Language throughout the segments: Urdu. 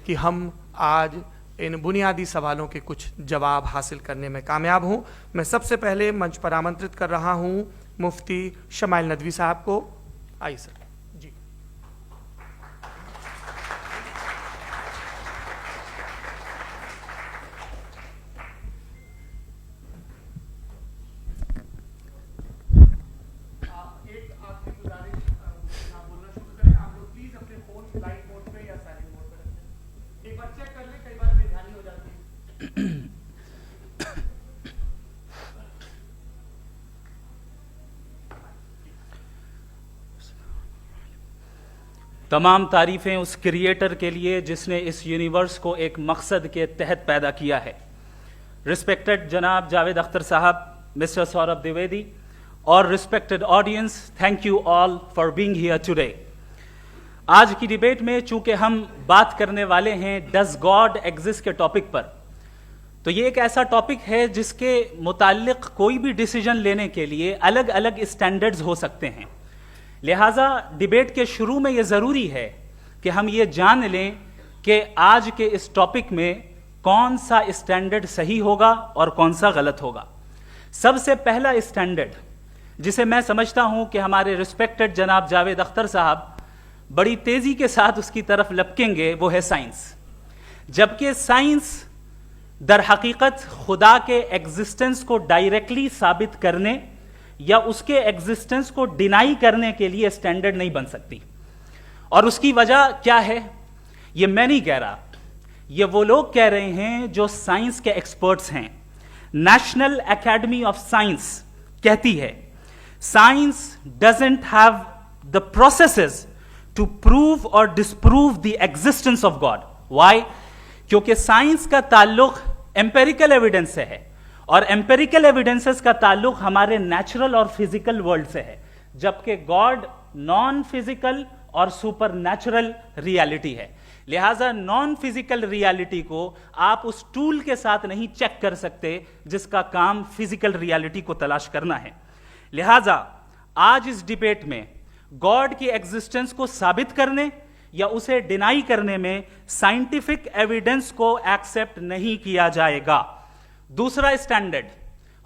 کہ ہم آج ان بنیادی سوالوں کے کچھ جواب حاصل کرنے میں کامیاب ہوں۔ میں سب سے پہلے منچ پر آمنترت کر رہا ہوں مفتی شمائل ندوی صاحب کو۔ آئیے سر جی۔ ایک آخری گزارش، آپ بولنا شروع کریں، آپ لوگ پلیز اپنے فون فلائٹ موڈ پہ یا سائلنٹ موڈ پہ رکھیں۔ ایک بار چیک کر لیں، کئی بار بے دھیانی ہو جاتی ہے۔ تمام تعریفیں اس کریٹر کے لیے جس نے اس یونیورس کو ایک مقصد کے تحت پیدا کیا ہے۔ رسپیکٹڈ جناب جاوید اختر صاحب، مسٹر سوربھ دیویدی اور respected audience, thank you all for being here today. آج کی ڈیبیٹ میں چونکہ ہم بات کرنے والے ہیں ڈز گاڈ ایگزسٹ کے ٹاپک پر، تو یہ ایک ایسا ٹاپک ہے جس کے متعلق کوئی بھی ڈیسیجن لینے کے لیے الگ الگ اسٹینڈرڈز ہو سکتے ہیں۔ لہٰذا ڈیبیٹ کے شروع میں یہ ضروری ہے کہ ہم یہ جان لیں کہ آج کے اس ٹاپک میں کون سا اسٹینڈرڈ صحیح ہوگا اور کون سا غلط ہوگا۔ سب سے پہلا اسٹینڈرڈ جسے میں سمجھتا ہوں کہ ہمارے رسپیکٹڈ جناب جاوید اختر صاحب بڑی تیزی کے ساتھ اس کی طرف لپکیں گے، وہ ہے سائنس۔ جبکہ سائنس در حقیقت خدا کے ایگزسٹنس کو ڈائریکٹلی ثابت کرنے یا اس کے ایگزسٹنس کو ڈینائی کرنے کے لیے اسٹینڈرڈ نہیں بن سکتی۔ اور اس کی وجہ کیا ہے؟ یہ میں نہیں کہہ رہا، یہ وہ لوگ کہہ رہے ہیں جو سائنس کے ایکسپرٹس ہیں۔ نیشنل اکیڈمی آف سائنس کہتی ہے science doesn't have the processes to prove اور disprove the existence of God. Why? کیونکہ سائنس کا تعلق ایمپیریکل ایویڈنس سے ہے، اور ایمپیریکل ایویڈنسز کا تعلق ہمارے نیچرل اور فزیکل ورلڈ سے ہے، جبکہ گاڈ نان فزیکل اور سپر نیچرل ریالٹی ہے۔ لہٰذا نان فزیکل ریالٹی کو آپ اس ٹول کے ساتھ نہیں چیک کر سکتے جس کا کام فزیکل ریالٹی کو تلاش کرنا ہے۔ لہٰذا آج اس ڈیبیٹ میں گاڈ کی ایگزسٹنس کو ثابت کرنے یا اسے ڈینائی کرنے میں سائنٹیفک ایویڈنس کو ایکسیپٹ نہیں کیا جائے گا۔ دوسرا اسٹینڈرڈ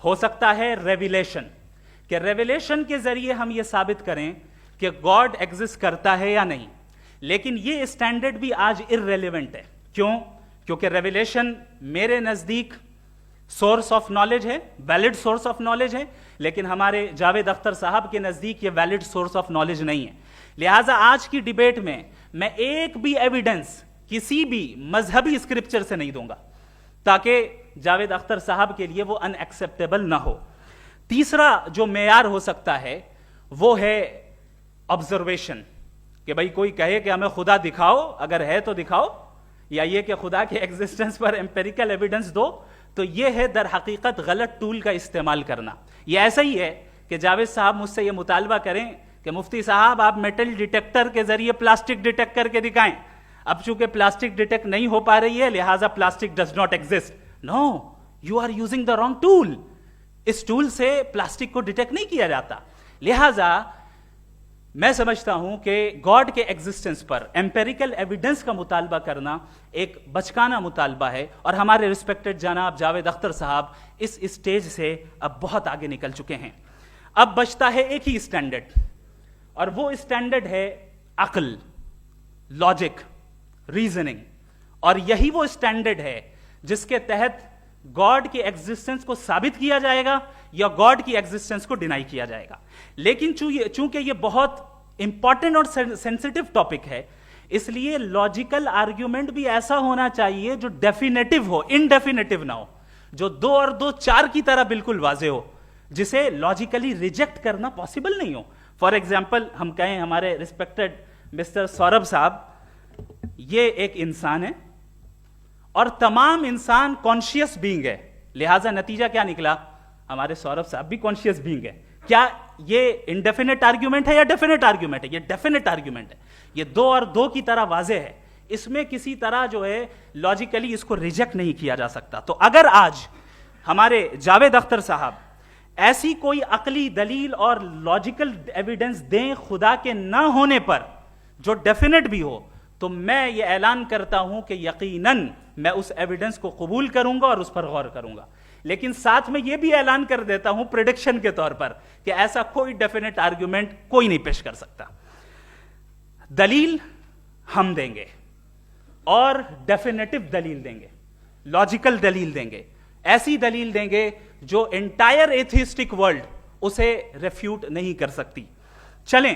ہو سکتا ہے ریویلیشن، کہ ریویلیشن کے ذریعے ہم یہ ثابت کریں کہ گاڈ ایگزسٹ کرتا ہے یا نہیں۔ لیکن یہ اسٹینڈرڈ بھی آج ارریلیونٹ ہے۔ کیوں؟ کیونکہ ریویلیشن میرے نزدیک سورس آف نالج ہے، ویلڈ سورس آف نالج ہے، لیکن ہمارے جاوید اختر صاحب کے نزدیک یہ ویلڈ سورس آف نالج نہیں ہے۔ لہٰذا آج کی ڈیبیٹ میں ایک بھی ایویڈنس کسی بھی مذہبی اسکرپچر سے نہیں دوں گا تاکہ جاوید اختر صاحب کے لیے وہ ان ایکسیپٹیبل نہ ہو۔ تیسرا جو معیار ہو سکتا ہے وہ ہے آبزرویشن، کہ بھائی کوئی کہے کہ ہمیں خدا دکھاؤ، اگر ہے تو دکھاؤ، یا یہ کہ خدا کے ایگزسٹنس پر ایمپیریکل ایویڈنس دو، تو یہ ہے در حقیقت غلط ٹول کا استعمال کرنا۔ یہ ایسا ہی ہے کہ جاوید صاحب مجھ سے یہ مطالبہ کریں کہ مفتی صاحب آپ میٹل ڈیٹیکٹر کے ذریعے پلاسٹک ڈیٹیکٹ کر کے دکھائیں۔ اب چونکہ پلاسٹک ڈیٹیکٹ نہیں ہو پا رہی ہے لہٰذا plastic does not exist. No, you are using the wrong tool. اس ٹول سے پلاسٹک کو ڈیٹیکٹ نہیں کیا جاتا۔ لہٰذا میں سمجھتا ہوں کہ گاڈ کے ایگزسٹنس پر ایمپیریکل ایویڈنس کا مطالبہ کرنا ایک بچکانہ مطالبہ ہے، اور ہمارے رسپیکٹڈ جناب جاوید اختر صاحب اس اسٹیج سے اب بہت آگے نکل چکے ہیں۔ اب بچتا ہے ایک ہی اسٹینڈرڈ، اور وہ اسٹینڈرڈ ہے عقل، لاجک، ریزننگ، اور یہی وہ اسٹینڈرڈ ہے جس کے تحت گاڈ کی ایگزسٹنس کو ثابت کیا جائے گا یا گاڈ کی ایگزسٹنس کو ڈینائی کیا جائے گا۔ لیکن چونکہ یہ بہت امپورٹنٹ اور سینسٹیو ٹاپک ہے، اس لیے لاجیکل آرگیومنٹ بھی ایسا ہونا چاہیے جو ڈیفینیٹو ہو، انڈیفینیٹو نہ ہو، جو 2 اور 2 4 کی طرح بالکل واضح ہو، جسے لاجیکلی ریجیکٹ کرنا پاسبل نہیں ہو۔ فار ایگزامپل ہم کہیں ہمارے رسپیکٹڈ مسٹر سوربھ صاحب یہ ایک انسان ہے اور تمام انسان کانشیس بینگ ہے، لہٰذا نتیجہ کیا نکلا؟ ہمارے سوربھ صاحب بھی کانشیس بینگ ہے۔ کیا یہ انڈیفینٹ آرگیومنٹ ہے یا ڈیفینٹ آرگیومنٹ ہے؟ یہ ڈیفینٹ آرگیومنٹ ہے، یہ 2 اور 2 کی طرح واضح ہے، اس میں کسی طرح جو ہے لاجیکلی اس کو ریجیکٹ نہیں کیا جا سکتا۔ تو اگر آج ہمارے جاوید اختر صاحب ایسی کوئی عقلی دلیل اور لاجیکل ایویڈنس دیں خدا کے نہ ہونے پر جو ڈیفینٹ بھی ہو، تو میں یہ اعلان کرتا ہوں کہ یقیناً میں اس ایویڈنس کو قبول کروں گا اور اس پر غور کروں گا، لیکن ساتھ میں یہ بھی اعلان کر دیتا ہوں پریڈکشن کے طور پر کہ ایسا کوئی ڈیفینیٹ آرگیومنٹ کوئی نہیں پیش کر سکتا۔ دلیل ہم دیں گے اور ڈیفینیٹو دلیل دیں گے، لاجیکل دلیل دیں گے، ایسی دلیل دیں گے جو انٹائر ایتھیسٹک ورلڈ اسے ریفیوٹ نہیں کر سکتی۔ چلیں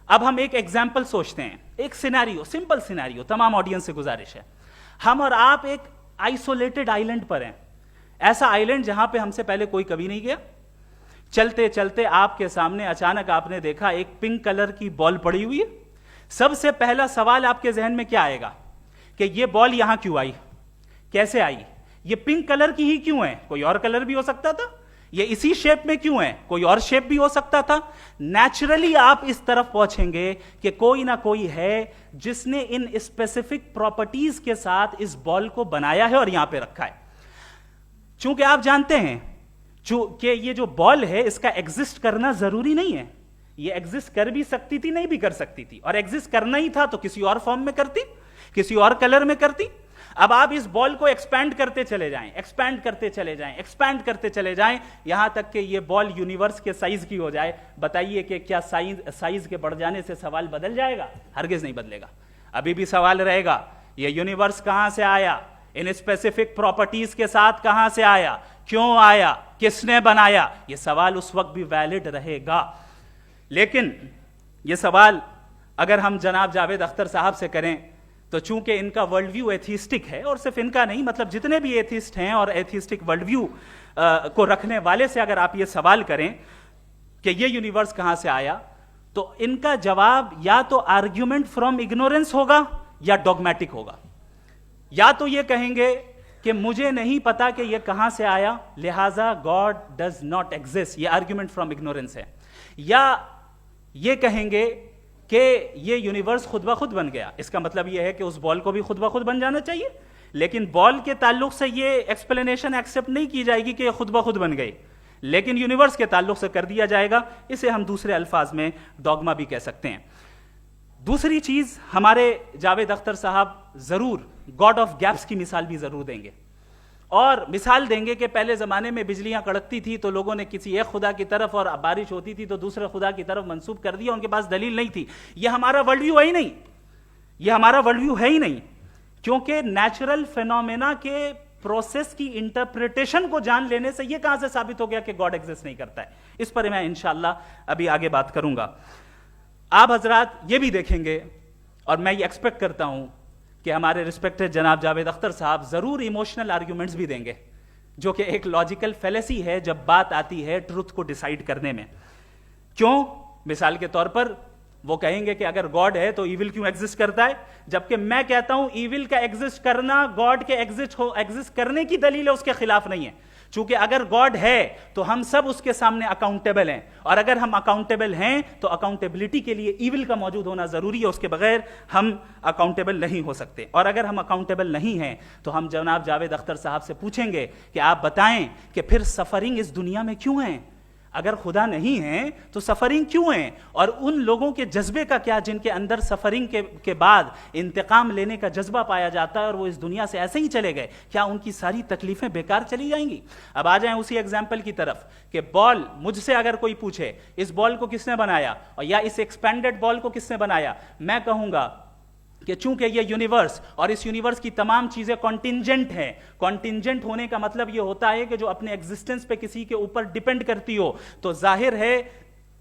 اب ہم ایک ایگزامپل سوچتے ہیں، ایک سینیریو، سمپل سینیریو، تمام آڈینس سے گزارش ہے، ہم اور آپ ایک آئسولیٹڈ آئیلینڈ پر ہیں، ایسا آئیلینڈ جہاں پہ ہم سے پہلے کوئی کبھی نہیں گیا۔ چلتے چلتے آپ کے سامنے اچانک آپ نے دیکھا ایک پنک کلر کی بال پڑی ہوئی ہے۔ سب سے پہلا سوال آپ کے ذہن میں کیا آئے گا کہ یہ بال یہاں کیوں آئی، کیسے آئی، یہ پنک کلر کی ہی کیوں ہے، کوئی اور کلر بھی ہو سکتا تھا، یہ اسی شیپ میں کیوں ہے، کوئی اور شیپ بھی ہو سکتا تھا۔ نیچرلی آپ اس طرف پہنچیں گے کہ کوئی نہ کوئی ہے جس نے ان اسپیسیفک پراپرٹیز کے ساتھ اس بال کو بنایا ہے اور یہاں پہ رکھا ہے۔ چونکہ آپ جانتے ہیں کہ یہ جو بال ہے اس کا ایگزسٹ کرنا ضروری نہیں ہے، یہ ایگزسٹ کر بھی سکتی تھی، نہیں بھی کر سکتی تھی، اور ایگزسٹ کرنا ہی تھا تو کسی اور فارم میں کرتی، کسی اور کلر میں کرتی۔ اب آپ اس بال کو ایکسپینڈ کرتے چلے جائیں، ایکسپینڈ کرتے چلے جائیں، ایکسپینڈ کرتے چلے جائیں، یہاں تک کہ یہ بال یونیورس کے سائز کی ہو جائے۔ بتائیے کہ کیا سائز کے بڑھ جانے سے سوال بدل جائے گا؟ ہرگز نہیں بدلے گا، ابھی بھی سوال رہے گا یہ یونیورس کہاں سے آیا، ان اسپیسیفک پراپرٹیز کے ساتھ کہاں سے آیا، کیوں آیا، کس نے بنایا، یہ سوال اس وقت بھی ویلڈ رہے گا۔ لیکن یہ سوال اگر ہم جناب جاوید اختر صاحب سے کریں تو چونکہ ان کا ورلڈ ویو ایتھیسٹک ہے، اور صرف ان کا نہیں، مطلب جتنے بھی ایتھیسٹ ہیں اور ایتھیسٹک ورلڈ ویو کو رکھنے والے سے اگر آپ یہ سوال کریں کہ یہ یونیورس کہاں سے آیا، تو ان کا جواب یا تو آرگیومنٹ فرام اگنورینس ہوگا یا ڈوگمیٹک ہوگا۔ یا تو یہ کہیں گے کہ مجھے نہیں پتا کہ یہ کہاں سے آیا، لہٰذا گاڈ ڈز ناٹ ایگزسٹ، یہ آرگیومنٹ فرام اگنورینس ہے، یا یہ کہیں گے کہ یہ یونیورس خود بخود بن گیا۔ اس کا مطلب یہ ہے کہ اس بال کو بھی خود بخود بن جانا چاہیے، لیکن بال کے تعلق سے یہ ایکسپلینیشن ایکسیپٹ نہیں کی جائے گی کہ یہ خود بخود بن گئی، لیکن یونیورس کے تعلق سے کر دیا جائے گا۔ اسے ہم دوسرے الفاظ میں ڈوگما بھی کہہ سکتے ہیں۔ دوسری چیز، ہمارے جاوید اختر صاحب ضرور گاڈ آف گیپس کی مثال بھی ضرور دیں گے، اور مثال دیں گے کہ پہلے زمانے میں بجلیاں کڑکتی تھی تو لوگوں نے کسی ایک خدا کی طرف، اور بارش ہوتی تھی تو دوسرے خدا کی طرف منسوب کر دیا، ان کے پاس دلیل نہیں تھی۔ یہ ہمارا ورلڈ ویو ہے ہی نہیں، یہ ہمارا ورلڈ ویو ہے ہی نہیں، کیونکہ نیچرل فینومینا کے پروسیس کی انٹرپریٹیشن کو جان لینے سے یہ کہاں سے ثابت ہو گیا کہ گاڈ ایگزسٹ نہیں کرتا ہے۔ اس پر میں انشاءاللہ ابھی آگے بات کروں گا۔ آپ حضرات یہ بھی دیکھیں گے، اور میں یہ ایکسپیکٹ کرتا ہوں کہ ہمارے رسپیکٹڈ جناب جاوید اختر صاحب ضرور ایموشنل آرگیومنٹس بھی دیں گے، جو کہ ایک لاجیکل فیلیسی ہے جب بات آتی ہے ٹروتھ کو ڈیسائیڈ کرنے میں۔ کیوں؟ مثال کے طور پر وہ کہیں گے کہ اگر گاڈ ہے تو ایول کیوں ایگزسٹ کرتا ہے، جبکہ میں کہتا ہوں ایول کا ایگزسٹ کرنا گاڈ کے ایگزسٹ کرنے کی دلیل ہے، اس کے خلاف نہیں ہے۔ چونکہ اگر گاڈ ہے تو ہم سب اس کے سامنے اکاؤنٹیبل ہیں، اور اگر ہم اکاؤنٹیبل ہیں تو اکاؤنٹیبلٹی کے لیے ایول کا موجود ہونا ضروری ہے، اس کے بغیر ہم اکاؤنٹیبل نہیں ہو سکتے۔ اور اگر ہم اکاؤنٹیبل نہیں ہیں تو ہم جناب جاوید اختر صاحب سے پوچھیں گے کہ آپ بتائیں کہ پھر سفرنگ اس دنیا میں کیوں ہے؟ اگر خدا نہیں ہے تو سفرنگ کیوں ہے؟ اور ان لوگوں کے جذبے کا کیا جن کے اندر سفرنگ کے بعد انتقام لینے کا جذبہ پایا جاتا ہے اور وہ اس دنیا سے ایسے ہی چلے گئے، کیا ان کی ساری تکلیفیں بیکار چلی جائیں گی؟ اب آ جائیں اسی ایگزامپل کی طرف کہ بال، مجھ سے اگر کوئی پوچھے اس بال کو کس نے بنایا، اور یا اس ایکسپینڈڈ بال کو کس نے بنایا، میں کہوں گا کہ چونکہ یہ یونیورس اور اس یونیورس کی تمام چیزیں کانٹینجنٹ ہیں، کانٹینجنٹ ہونے کا مطلب یہ ہوتا ہے کہ جو اپنے ایگزسٹنس پہ کسی کے اوپر ڈیپینڈ کرتی ہو، تو ظاہر ہے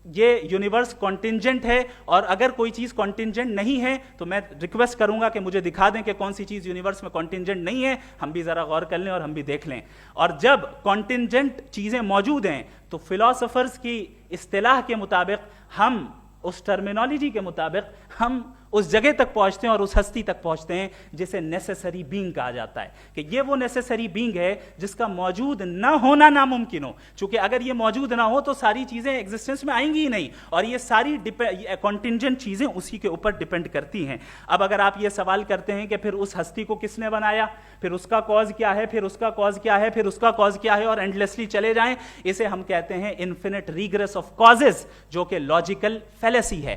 یہ یونیورس کانٹینجنٹ ہے، اور اگر کوئی چیز کانٹینجنٹ نہیں ہے تو میں ریکویسٹ کروں گا کہ مجھے دکھا دیں کہ کون سی چیز یونیورس میں کانٹینجنٹ نہیں ہے، ہم بھی ذرا غور کر لیں اور ہم بھی دیکھ لیں۔ اور جب کانٹینجنٹ چیزیں موجود ہیں تو فلاسفرز کی اصطلاح کے مطابق، ہم اس ٹرمینالوجی کے مطابق ہم اس جگہ تک پہنچتے ہیں اور اس ہستی تک پہنچتے ہیں جسے نیسیسری بینگ کہا جاتا ہے، کہ یہ وہ نیسیسری بینگ ہے جس کا موجود نہ ہونا ناممکن ہو، چونکہ اگر یہ موجود نہ ہو تو ساری چیزیں ایگزسٹنس میں آئیں گی ہی نہیں، اور یہ ساری کانٹینجنٹ چیزیں اسی کے اوپر ڈیپینڈ کرتی ہیں۔ اب اگر آپ یہ سوال کرتے ہیں کہ پھر اس ہستی کو کس نے بنایا، پھر اس کا کاز کیا ہے، پھر اس کا کاز کیا ہے، پھر اس کا کاز کیا ہے، اور اینڈلیسلی چلے جائیں، اسے ہم کہتے ہیں انفینٹ ریگریس آف کازز، جو کہ لاجیکل فیلیسی ہے۔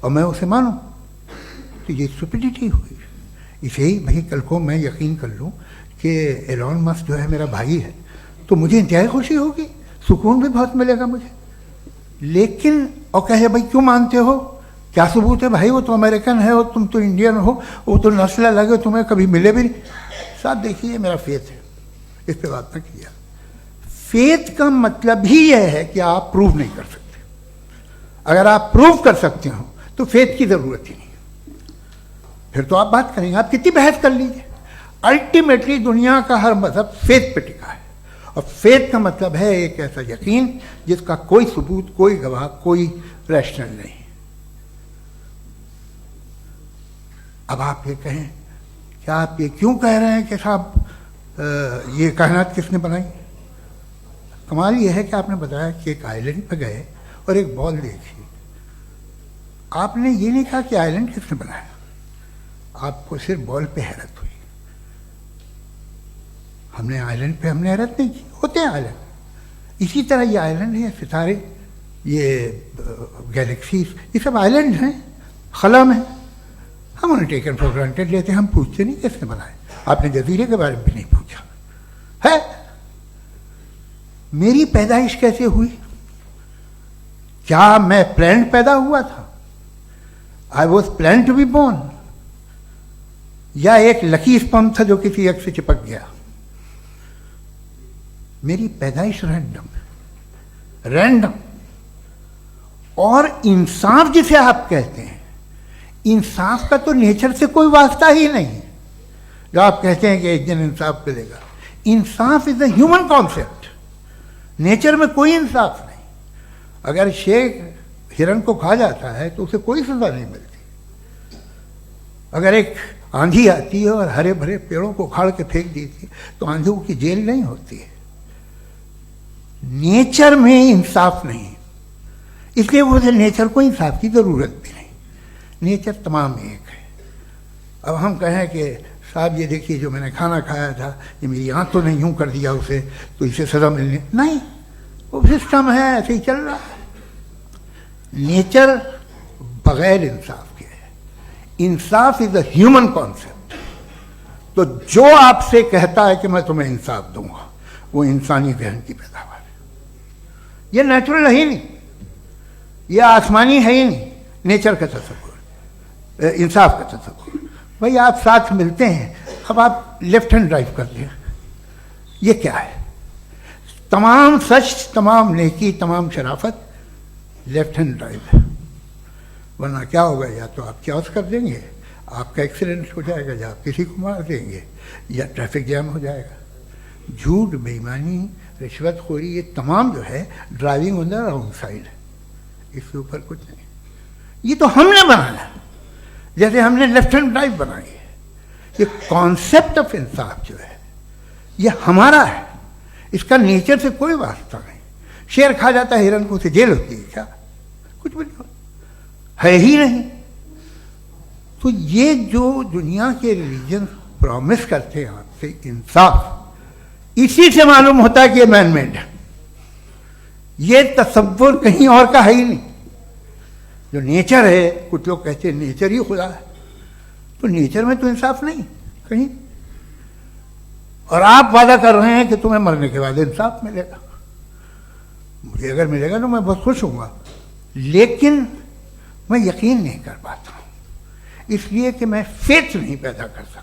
اور میں اسے مانوں تو یہ اسٹوپڈیٹی ہوئی. اسے ہی بھائی کل کو میں یقین کر لوں کہ ایلون مسک جو ہے میرا بھائی ہے تو مجھے انتہائی خوشی ہوگی, سکون بھی بہت ملے گا مجھے. لیکن اور کہے بھائی کیوں مانتے ہو, کیا ثبوت ہے بھائی, وہ تو امریکن ہے اور تم تو انڈین ہو, وہ تو نسل الگ ہے, تمہیں کبھی ملے بھی نہیں. صاحب دیکھیے میرا فیتھ ہے, اس پہ بات نہ کیا. فیتھ کا مطلب ہی یہ ہے کہ آپ پروو نہیں کر سکتے. اگر آپ پروو کر سکتے ہو تو فیتھ کی ضرورت ہی نہیں, پھر تو آپ بات کریں گے, آپ کتنی بحث کر لیجیے. الٹیمیٹلی دنیا کا ہر مذہب فیتھ پہ ٹکا ہے, اور فیتھ کا مطلب ہے ایک ایسا یقین جس کا کوئی ثبوت, کوئی گواہ, کوئی ریشنل نہیں. اب آپ یہ کہیں کیا آپ یہ کیوں کہہ رہے ہیں کہ صاحب یہ کائنات کس نے بنائی. کمال یہ ہے کہ آپ نے بتایا کہ ایک آئلینڈ پہ گئے اور ایک بال دیکھی. آپ نے یہ نہیں کہا کہ آئلینڈ کس نے بنایا, آپ کو صرف بال پہ حیرت ہوئی. ہم نے آئلینڈ پہ ہم نے حیرت نہیں کی, ہوتے ہیں آئلینڈ. اسی طرح یہ آئلینڈ ہے, ستارے, یہ گیلیکسیز, یہ سب آئلینڈ ہیں خلا میں. ہم انہیں ٹیکن فار گرانٹیڈ لیتے ہیں, ہم پوچھتے نہیں کس نے بنائے. آپ نے جزیرے کے بارے میں بھی نہیں پوچھا ہے. میری پیدائش کیسے ہوئی, کیا میں پلانڈ پیدا ہوا تھا, I was planned to be born, یا ایک لکی اسپم تھا جو کسی ایک سے چپک گیا. میری پیدائش رینڈم. اور انصاف جسے آپ کہتے ہیں, انصاف کا تو نیچر سے کوئی واسطہ ہی نہیں. جو آپ کہتے ہیں کہ ایک دن انصاف ملے گا, انصاف از اے ہیومن کانسیپٹ. نیچر میں کوئی انصاف نہیں. اگر شیر ہرن کو کھا جاتا ہے تو اسے کوئی سزا نہیں ملتی. اگر ایک آندھی آتی ہے اور ہرے بھرے پیڑوں کو اکھاڑ کے پھینک دیتی ہے تو آندھیوں کی جیل نہیں ہوتی ہے. نیچر میں انصاف نہیں, اس لیے وہ نیچر کو انصاف کی ضرورت بھی نہیں. نیچر تمام ایک ہے. اب ہم کہیں کہ صاحب یہ دیکھیے جو میں نے کھانا کھایا تھا یہ میری آنکھ تو نہیں یوں کر دیا اسے تو اسے سزا ملنے, نہیں, وہ سسٹم ہے, ایسے ہی چل رہا ہے. نیچر بغیر انصاف کے ہے. انصاف از اے ہیومن کانسیپٹ. تو جو آپ سے کہتا ہے کہ میں تمہیں انصاف دوں گا وہ انسانی ذہن کی پیداوار ہے. یہ نیچرل ہے ہی نہیں, یہ آسمانی ہے ہی نہیں. نیچر کا تصور, انصاف کا تصور. بھائی آپ ساتھ ملتے ہیں, اب آپ لیفٹ ہینڈ ڈرائیو کر دیں, یہ کیا ہے؟ تمام سچ, تمام نیکی, تمام شرافت لیفٹ ہینڈ ڈرائیو ہے. ورنہ کیا ہوگا, یا تو آپ کیوس کر دیں گے, آپ کا ایکسیڈنٹ ہو جائے گا, یا آپ کسی کو مار دیں گے, یا ٹریفک جام ہو جائے گا. جھوٹ, بےایمانی, رشوت خوری, یہ تمام جو ہے driving on the wrong side ہے. اس کے اوپر کچھ نہیں. یہ تو ہم نے بنایا, جیسے ہم نے لیفٹ ہینڈ ڈرائیو بنائی ہے. یہ کانسیپٹ آف انصاف جو ہے یہ ہمارا ہے, اس کا نیچر سے کوئی واسطہ نہیں. شیر کھا جاتا ہے ہرن کو, اسے جیل ہوتی ہے کیا؟ کچھ بھی نہیں, ہے ہی نہیں. تو یہ جو دنیا کے ریلیجن پرومس کرتے ہیں آپ سے انصاف, اسی سے معلوم ہوتا ہے کہ یہ مین میڈ ہے. یہ تصور کہیں اور کا ہے ہی نہیں. جو نیچر ہے, کچھ لوگ کہتے ہیں نیچر ہی خدا ہے, تو نیچر میں تو انصاف نہیں کہیں. اور آپ وعدہ کر رہے ہیں کہ تمہیں مرنے کے بعد انصاف ملے گا. مجھے اگر ملے گا تو میں بہت خوش ہوں گا, لیکن میں یقین نہیں کر پاتا ہوں, اس لیے کہ میں فیتھ نہیں پیدا کر سکتا.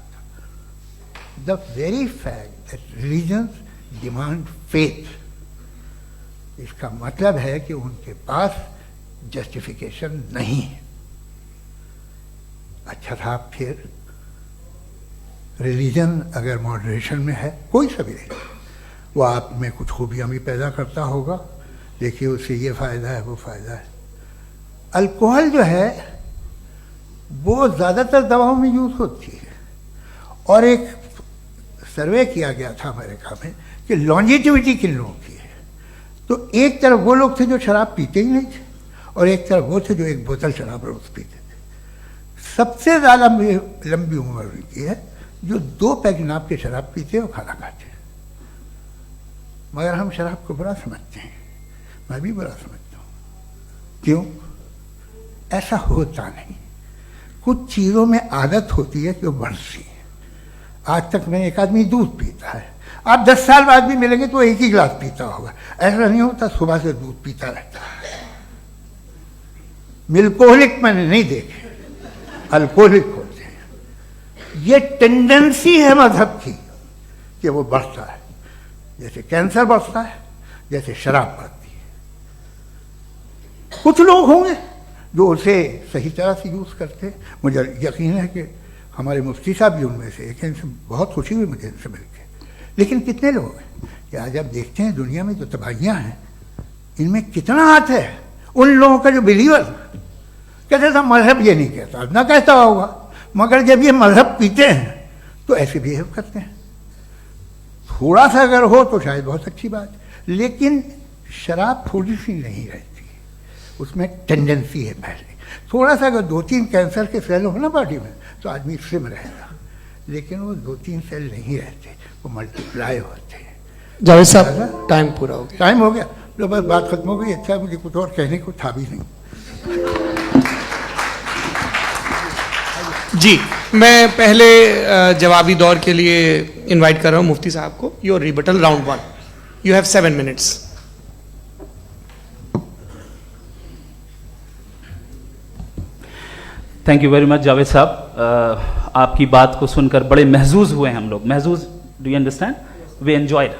The very fact that religions demand faith, اس کا مطلب ہے کہ ان کے پاس جسٹیفیکیشن نہیں ہے. اچھا صاحب, پھر ریلیجن اگر ماڈریشن میں ہے, کوئی سا بھی نہیں, وہ آپ میں کچھ خوبیاں بھی پیدا کرتا ہوگا. دیکھیے اس سے یہ فائدہ ہے, وہ فائدہ ہے. الکوہل جو ہے وہ زیادہ تر دواؤں میں یوز ہوتی ہے, اور ایک سروے کیا گیا تھا امریکہ میں کہ لانجیٹیوٹی کن لوگوں کی ہے. تو ایک طرف وہ لوگ تھے جو شراب پیتے ہی نہیں تھے, اور ایک طرف وہ تھے جو ایک بوتل شراب روز پیتے تھے. سب سے زیادہ لمبی عمر ان کی ہے جو 2 پیگ ناپ کے شراب پیتے اور کھانا کھاتے ہیں. مگر ہم شراب کو برا سمجھتے ہیں, میں بھی برا سمجھتا ہوں. کیوں؟ ایسا ہوتا نہیں. کچھ چیزوں میں عادت ہوتی ہے کہ وہ بڑھتی ہے. آج تک میں ایک آدمی دودھ پیتا ہے, آپ 10 سال بعد بھی ملیں گے تو ایک ہی گلاس پیتا ہوگا. ایسا نہیں ہوتا, صبح سے دودھ پیتا رہتا ہے. ملکوہلک میں نے نہیں دیکھے, الکوہلک ہوتے ہیں. یہ ٹینڈنسی ہے مذہب کی کہ وہ بڑھتا ہے, جیسے کینسر بڑھتا ہے, جیسے شراب بڑھتی ہے. کچھ لوگ ہوں گے جو اسے صحیح طرح سے یوز کرتے. مجھے یقین ہے کہ ہمارے مفتی صاحب بھی ان میں سے ایک ہیں, ان سے بہت خوشی ہوئی مجھے ان سے مل کے. لیکن کتنے لوگ ہیں کہ آج آپ دیکھتے ہیں دنیا میں جو تباہیاں ہیں, ان میں کتنا ہاتھ ہے ان لوگوں کا جو بلیور کہتے تھا مذہب یہ نہیں کہتا, نہ کہتا ہوگا, مگر جب یہ مذہب پیتے ہیں تو ایسے بہیو کرتے ہیں. تھوڑا سا اگر ہو تو شاید بہت اچھی بات, لیکن شراب تھوڑی سی نہیں رہتی, اس میں ٹینڈنسی ہے. پہلے تھوڑا سا اگر 2-3 کینسر کے سیل ہو نا باڈی میں تو آدمی اس میں رہے گا, لیکن وہ 2-3 سیل نہیں رہتے, وہ ملٹیپلائی ہوتے ہیں. جاوید صاحب ٹائم پورا ہو گیا. ٹائم ہو گیا, تو بس بات ختم ہو گئی. اچھا مجھے کچھ اور کہنے کو تھا بھی نہیں. جی میں پہلے جوابی دور کے لیے انوائٹ کر رہا ہوں مفتی صاحب کو. Your rebuttal round 1, you have 7 minutes. Thank you very much Javed صاحب. آپ کی بات کو سن کر بڑے محظوظ ہوئے ہم لوگ. محظوظ, do you understand, we enjoyed.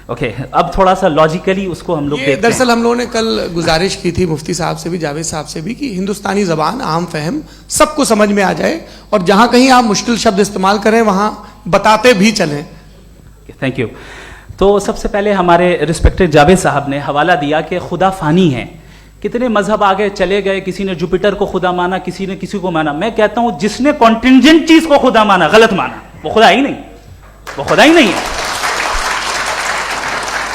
Okay, اب تھوڑا سا لاجیکلی اس کو ہم لوگ دیکھتے ہیں. دراصل ہم لوگوں نے کل گزارش کی تھی مفتی صاحب سے بھی, جاوید صاحب سے بھی, کہ ہندوستانی زبان عام فہم سب کو سمجھ میں آ جائے, اور جہاں کہیں آپ مشکل شبد استعمال کریں وہاں بتاتے بھی چلیں. Thank you. تو سب سے پہلے ہمارے رسپیکٹڈ جاوید صاحب نے حوالہ دیا کہ خدا فانی ہے. کتنے مذہب آگے چلے گئے, کسی نے جوپیٹر کو خدا مانا, کسی نے کسی کو مانا. میں کہتا ہوں جس نے کانٹینجنٹ چیز کو خدا مانا, غلط مانا, وہ خدا ہی نہیں, وہ خدا ہی نہیں ہے.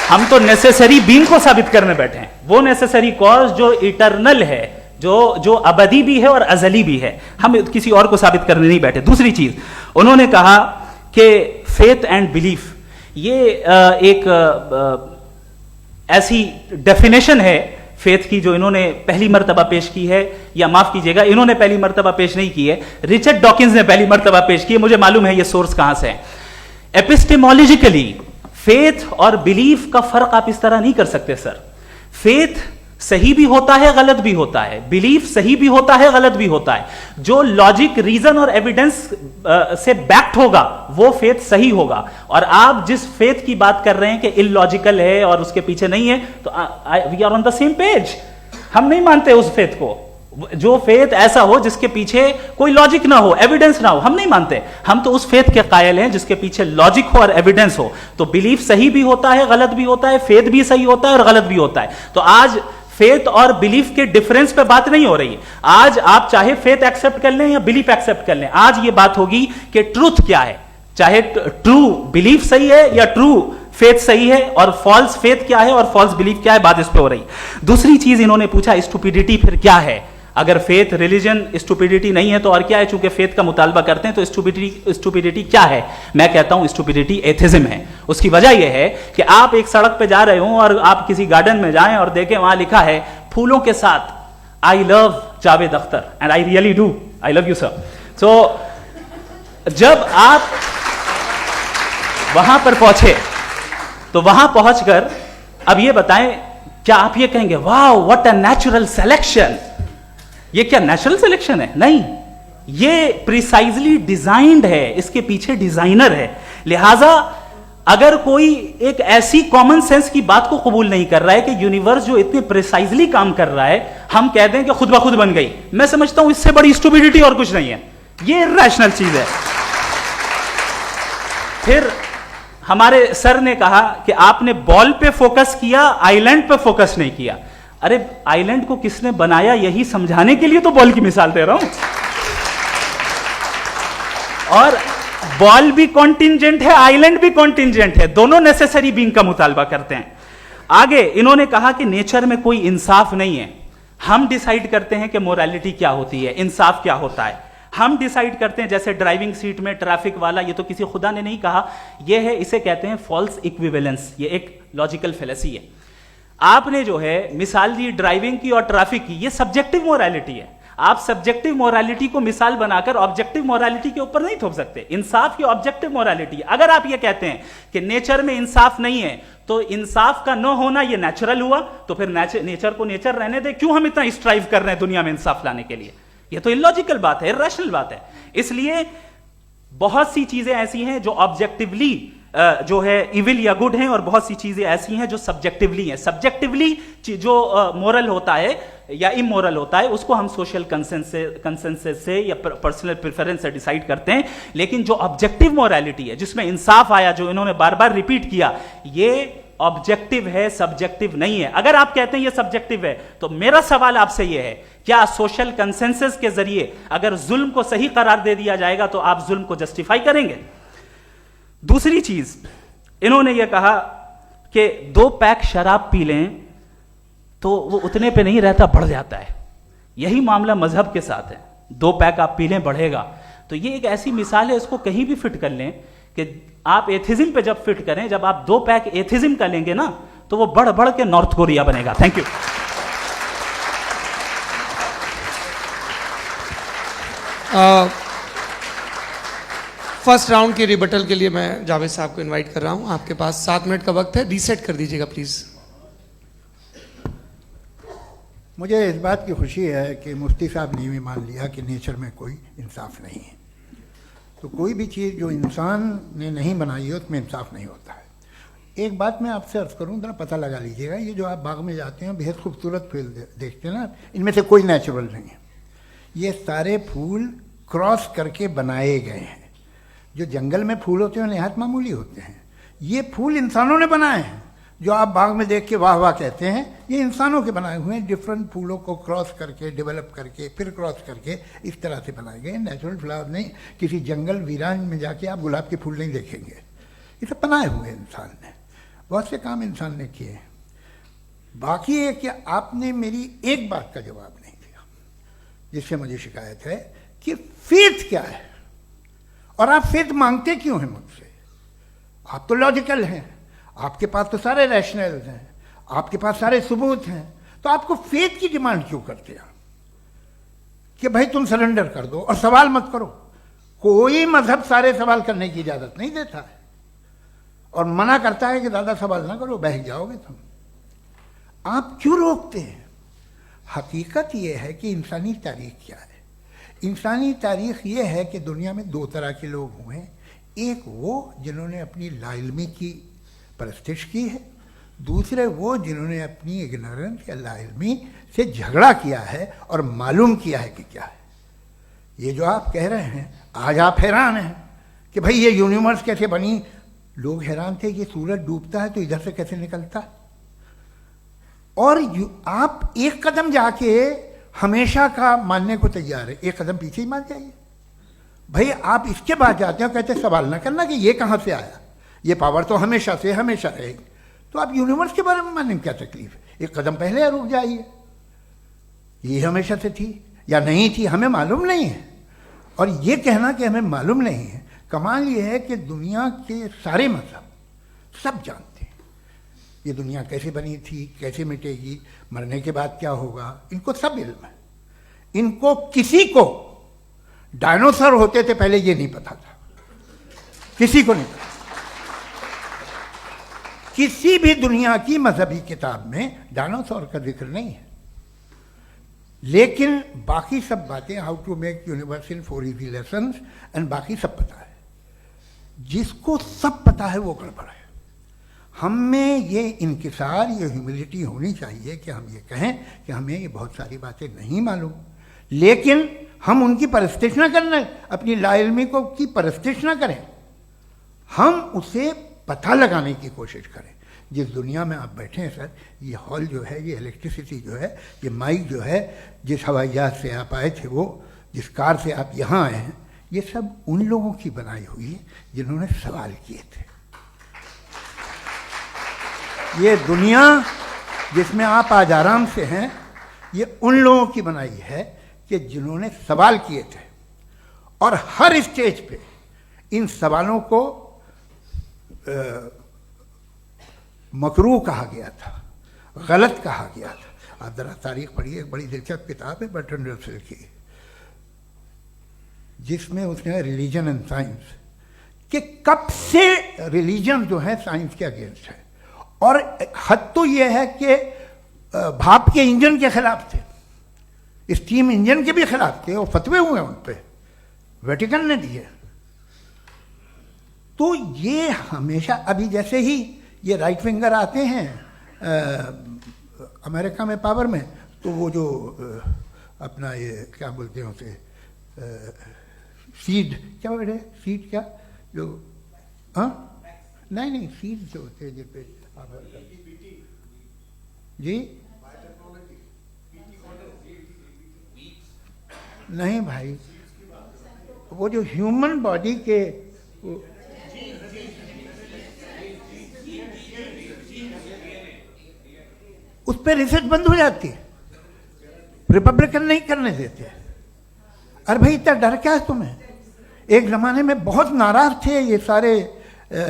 ہم تو نیسیسری بینگ کو ثابت کرنے بیٹھے ہیں, وہ نیسیسری کاز جو ایٹرنل ہے, جو ابدی بھی ہے اور ازلی بھی ہے. ہم کسی اور کو ثابت کرنے نہیں بیٹھے. دوسری چیز انہوں نے کہا کہ فیتھ اینڈ بلیف, یہ ایک ایسی ڈیفینیشن ہے فیتھ کی جو انہوں نے پہلی مرتبہ پیش کی ہے, یا معاف کیجیے گا انہوں نے پہلی مرتبہ پیش نہیں کی ہے, رچرڈ ڈاکنز نے پہلی مرتبہ پیش کی ہے. مجھے معلوم ہے یہ سورس کہاں سے ہے. ایپسٹیمولوجیکلی فیتھ اور بلیف کا فرق آپ اس طرح نہیں کر سکتے سر. فیتھ صحیح بھی ہوتا ہے, غلط بھی ہوتا ہے. بلیف صحیح بھی ہوتا ہے, غلط بھی ہوتا ہے. جو لاجک, ریزن اور ایویڈنس سے بیکڈ ہوگا وہ فیتھ صحیح ہوگا. اور آپ جس فیتھ کی بات کر رہے ہیں کہ ان لاجیکل ہے اور اس کے پیچھے نہیں ہے, تو we are on the same page. ہم نہیں مانتے اس فیتھ کو. جو فیتھ ایسا ہو جس کے پیچھے کوئی لاجک نہ ہو, ایویڈنس نہ ہو, ہم نہیں مانتے. ہم تو اس فیتھ کے قائل ہیں جس کے پیچھے لاجک ہو اور ایویڈنس ہو. تو بلیف صحیح بھی ہوتا ہے, غلط بھی ہوتا ہے, فیتھ بھی صحیح ہوتا ہے اور غلط بھی ہوتا ہے. تو آج فیتھ اور بلیف کے ڈیفرنس پہ بات نہیں ہو رہی. آج آپ چاہے فیتھ ایکسپٹ کر لیں یا بلیف ایکسپٹ کر لیں, آج یہ بات ہوگی کہ ٹروتھ کیا ہے. چاہے ٹرو بلیف صحیح ہے یا ٹرو فیتھ صحیح ہے, اور فالس فیتھ کیا ہے اور فالس بلیف کیا ہے, بات اس پہ ہو رہی. دوسری چیز انہوں نے پوچھا اسٹوپیڈیٹی پھر کیا ہے. اگر فیتھ ریلیجن اسٹوپیڈیٹی نہیں ہے تو اور کیا ہے؟ چونکہ فیتھ کا مطالبہ کرتے ہیں تو اسٹوپیڈیٹی کیا ہے؟ میں کہتا ہوں اسٹوپیڈیٹی ایتھزم ہے. اس کی وجہ یہ ہے کہ آپ ایک سڑک پہ جا رہے ہوں اور آپ کسی گارڈن میں جائیں اور دیکھیں وہاں لکھا ہے پھولوں کے ساتھ I love Javed Akhtar, and I really do, I love you sir. So جب آپ وہاں پر پہنچے تو وہاں پہنچ کر اب یہ بتائیں, کیا آپ یہ کہیں گے واو واٹ اے نیچرل سلیکشن؟ یہ کیا نیچرل سلیکشن ہے؟ نہیں, یہ پریسائزلی ڈیزائنڈ ہے, اس کے پیچھے ڈیزائنر ہے. لہذا اگر کوئی ایک ایسی کامن سینس کی بات کو قبول نہیں کر رہا ہے کہ یونیورس جو اتنے پریسائزلی کام کر رہا ہے ہم کہہ دیں کہ خود بخود بن گئی, میں سمجھتا ہوں اس سے بڑی اسٹوپیڈیٹی اور کچھ نہیں ہے. یہ ریشنل چیز ہے. پھر ہمارے سر نے کہا کہ آپ نے بال پہ فوکس کیا, آئی لینڈ پہ فوکس نہیں کیا. ارے آئی لینڈ کو کس نے بنایا یہی سمجھانے کے لیے تو بال کی مثال دے رہا ہوں. اور بال بھی کانٹینجنٹ ہے, آئی لینڈ بھی کانٹینجنٹ ہے, دونوں نیسیسری بینگ کا مطالبہ کرتے ہیں. آگے انہوں نے کہا کہ نیچر میں کوئی انصاف نہیں ہے. ہم ڈیسائیڈ کرتے ہیں کہ موریلٹی کیا ہوتی ہے, انصاف کیا ہوتا ہے. ہم ڈیسائیڈ کرتے ہیں, جیسے ڈرائیونگ سیٹ میں ٹریفک والا, یہ تو کسی خدا نے نہیں کہا, یہ ہے, اسے کہتے ہیں فالس ایکویویلنس. یہ ایک لاجیکل فیلیسی ہے. آپ نے جو ہے مثال دی ڈرائیونگ کی اور ٹریفک کی, یہ سبجیکٹو موریلٹی ہے. آپ سبجیکٹو مورالٹی کو مثال بنا کر آبجیکٹو مورالٹی کے اوپر نہیں تھوپ سکتے. انصاف کی آبجیکٹو مورالٹی ہے. اگر آپ یہ کہتے ہیں کہ نیچر میں انصاف نہیں ہے تو انصاف کا نہ ہونا یہ نیچرل ہوا, تو پھر نیچر کو نیچر رہنے دے, کیوں ہم اتنا اسٹرائیو کر رہے ہیں دنیا میں انصاف لانے کے لیے؟ یہ تو illogical بات ہے, irrational بات ہے. اس لیے بہت سی چیزیں ایسی ہیں جو آبجیکٹیولی جو ہے ایول یا گڈ ہیں, اور بہت سی چیزیں ایسی ہیں جو سبجیکٹیولی ہیں. سبجیکٹیولی جو مورل ہوتا ہے یا امورل ہوتا ہے اس کو ہم سوشل کنسنسس سے یا پرسنل پریفرنس سے ڈیسائیڈ کرتے ہیں, لیکن جو آبجیکٹیو مورالٹی ہے جس میں انصاف آیا, جو انہوں نے بار بار ریپیٹ کیا, یہ آبجیکٹیو ہے, سبجیکٹیو نہیں ہے. اگر آپ کہتے ہیں یہ سبجیکٹیو ہے تو میرا سوال آپ سے یہ ہے, کیا سوشل کنسنسس کے ذریعے اگر ظلم کو صحیح قرار دے دیا جائے گا تو آپ ظلم کو جسٹیفائی کریں گے؟ دوسری چیز, انہوں نے یہ کہا کہ 2 پیک شراب پی لیں تو وہ اتنے پہ نہیں رہتا, بڑھ جاتا ہے. یہی معاملہ مذہب کے ساتھ ہے. 2 پیک آپ پی لیں بڑھے گا. تو یہ ایک ایسی مثال ہے, اس کو کہیں بھی فٹ کر لیں کہ آپ ایتھزم پہ جب فٹ کریں, جب آپ 2 پیک ایتھزم کا لیں گے نا تو وہ بڑھ بڑھ کے نارتھ کوریا بنے گا. Thank you. فرسٹ راؤنڈ کی ریبٹل کے لیے میں جاوید صاحب کو انوائٹ کر رہا ہوں. آپ کے پاس 7 منٹ کا وقت ہے, ریسیٹ کر دیجیے گا پلیز. مجھے اس بات کی خوشی ہے کہ مفتی صاحب نے بھی مان لیا کہ نیچر میں کوئی انصاف نہیں ہے. تو کوئی بھی چیز جو انسان نے نہیں بنائی ہے اس میں انصاف نہیں ہوتا ہے. ایک بات میں آپ سے عرض کروں, ذرا پتہ لگا لیجیے گا, یہ جو آپ باغ میں جاتے ہیں بہت خوبصورت پھول دیکھتے ہیں نا, ان میں سے کوئی نیچرل نہیں ہے. یہ سارے پھول کراس کر کے بنائے گئے ہیں. جو جنگل میں پھول ہوتے ہیں نہایت معمولی ہوتے ہیں. یہ پھول انسانوں نے بنائے ہیں. جو آپ باغ میں دیکھ کے واہ واہ کہتے ہیں, یہ انسانوں کے بنائے ہوئے ہیں. ڈفرنٹ پھولوں کو کراس کر کے, ڈیولپ کر کے, پھر کراس کر کے اس طرح سے بنائے گئے. نیچرل فلاور نہیں. کسی جنگل ویران میں جا کے آپ گلاب کے پھول نہیں دیکھیں گے. یہ سب بنائے ہوئے انسان نے. بہت سے کام انسان نے کیے ہیں. باقی یہ کہ آپ نے میری ایک بات کا جواب نہیں دیا جس سے مجھے شکایت ہے کہ فیتھ کیا ہے, اور آپ فیتھ مانگتے کیوں ہیں مجھ سے؟ آپ تو لاجیکل ہیں, آپ کے پاس تو سارے ریشنلز ہیں, آپ کے پاس سارے ثبوت ہیں, تو آپ کو فیتھ کی ڈیمانڈ کیوں کرتے ہیں کہ بھائی تم سرنڈر کر دو اور سوال مت کرو؟ کوئی مذہب سارے سوال کرنے کی اجازت نہیں دیتا ہے, اور منع کرتا ہے کہ زیادہ سوال نہ کرو, بہک جاؤ گے تم. آپ کیوں روکتے ہیں؟ حقیقت یہ ہے کہ انسانی تاریخ کیا ہے. انسانی تاریخ یہ ہے کہ دنیا میں 2 طرح کے لوگ ہوئے ہیں. ایک وہ جنہوں نے اپنی لا علمی کی پرستش کی ہے, دوسرے وہ جنہوں نے اپنی اگنورنس یا لا علمی سے جھگڑا کیا ہے اور معلوم کیا ہے کہ کیا ہے. یہ جو آپ کہہ رہے ہیں, آج آپ حیران ہیں کہ بھائی یہ یونیورس کیسے بنی. لوگ حیران تھے کہ سورج ڈوبتا ہے تو ادھر سے کیسے نکلتا, اور آپ ایک قدم جا کے ہمیشہ کا ماننے کو تیار ہے. ایک قدم پیچھے ہی مان جائیے. بھائی آپ اس کے بعد جاتے ہیں اور کہتے ہیں سوال نہ کرنا کہ یہ کہاں سے آیا, یہ پاور تو ہمیشہ سے ہمیشہ رہے گی. تو آپ یونیورس کے بارے میں ماننے میں کیا تکلیف ہے؟ ایک قدم پہلے رک جائیے. یہ ہمیشہ سے تھی یا نہیں تھی ہمیں معلوم نہیں ہے. اور یہ کہنا کہ ہمیں معلوم نہیں ہے, کمال یہ ہے کہ دنیا کے سارے مذہب سب جانتے ہیں یہ دنیا کیسے بنی تھی, کیسے مٹے گی, مرنے کے بعد کیا ہوگا. ان کو سب علم ہے. ان کو کسی کو ڈائنوسر ہوتے تھے پہلے یہ نہیں پتا تھا, کسی کو نہیں پتا. کسی بھی دنیا کی مذہبی کتاب میں ڈائنوسر کا ذکر نہیں ہے. لیکن باقی سب باتیں, how to make universe in 4 easy lessons, and باقی سب پتا ہے. جس کو سب پتا ہے وہ گڑبڑ ہے. ہم میں یہ انکسار, یہ ہیوملٹی ہونی چاہیے کہ ہم یہ کہیں کہ ہمیں یہ بہت ساری باتیں نہیں معلوم, لیکن ہم ان کی پرستش نہ کریں, اپنی لا علمی کو کی پرستش نہ کریں, ہم اسے پتہ لگانے کی کوشش کریں. جس دنیا میں آپ بیٹھے ہیں سر, یہ ہال جو ہے, یہ الیکٹریسٹی جو ہے, یہ مائک جو ہے, جس ہوائی جہاز سے آپ آئے تھے, وہ جس کار سے آپ یہاں آئے ہیں, یہ سب ان لوگوں کی بنائی ہوئی ہے جنہوں نے سوال کیے تھے. یہ دنیا جس میں آپ آج آرام سے ہیں, یہ ان لوگوں کی بنائی ہے کہ جنہوں نے سوال کیے تھے, اور ہر اسٹیج پہ ان سوالوں کو مکروہ کہا گیا تھا, غلط کہا گیا تھا. آپ ذرا تاریخ پڑھیے، ایک بڑی دلچسپ کتاب ہے برٹرنڈ رسل کی، جس میں اس نے ریلیجن اینڈ سائنس کہ کب سے ریلیجن جو ہے سائنس کے اگینسٹ ہے، اور حد تو یہ ہے کہ بھاپ کے انجن کے خلاف تھے، اسٹیم انجن کے بھی خلاف تھے، اور فتوے ہوئے ان پہ ویٹیکن نے دیے. تو یہ ہمیشہ ابھی جیسے ہی یہ رائٹ ونگر آتے ہیں امریکہ میں پاور میں، تو وہ جو اپنا یہ کیا بولتے ہیں اسے سیڈ کیا بیٹے سیڈ کیا جو ہاں نہیں سیڈ جو ہوتے ہیں جن پہ جی نہیں بھائی، وہ جو ہیومن باڈی کے اس پہ ریسرچ بند ہو جاتی ہے، ریپبلکن نہیں کرنے دیتے. ارے بھائی اتنا ڈر کیا ہے تمہیں؟ ایک زمانے میں بہت ناراض تھے یہ سارے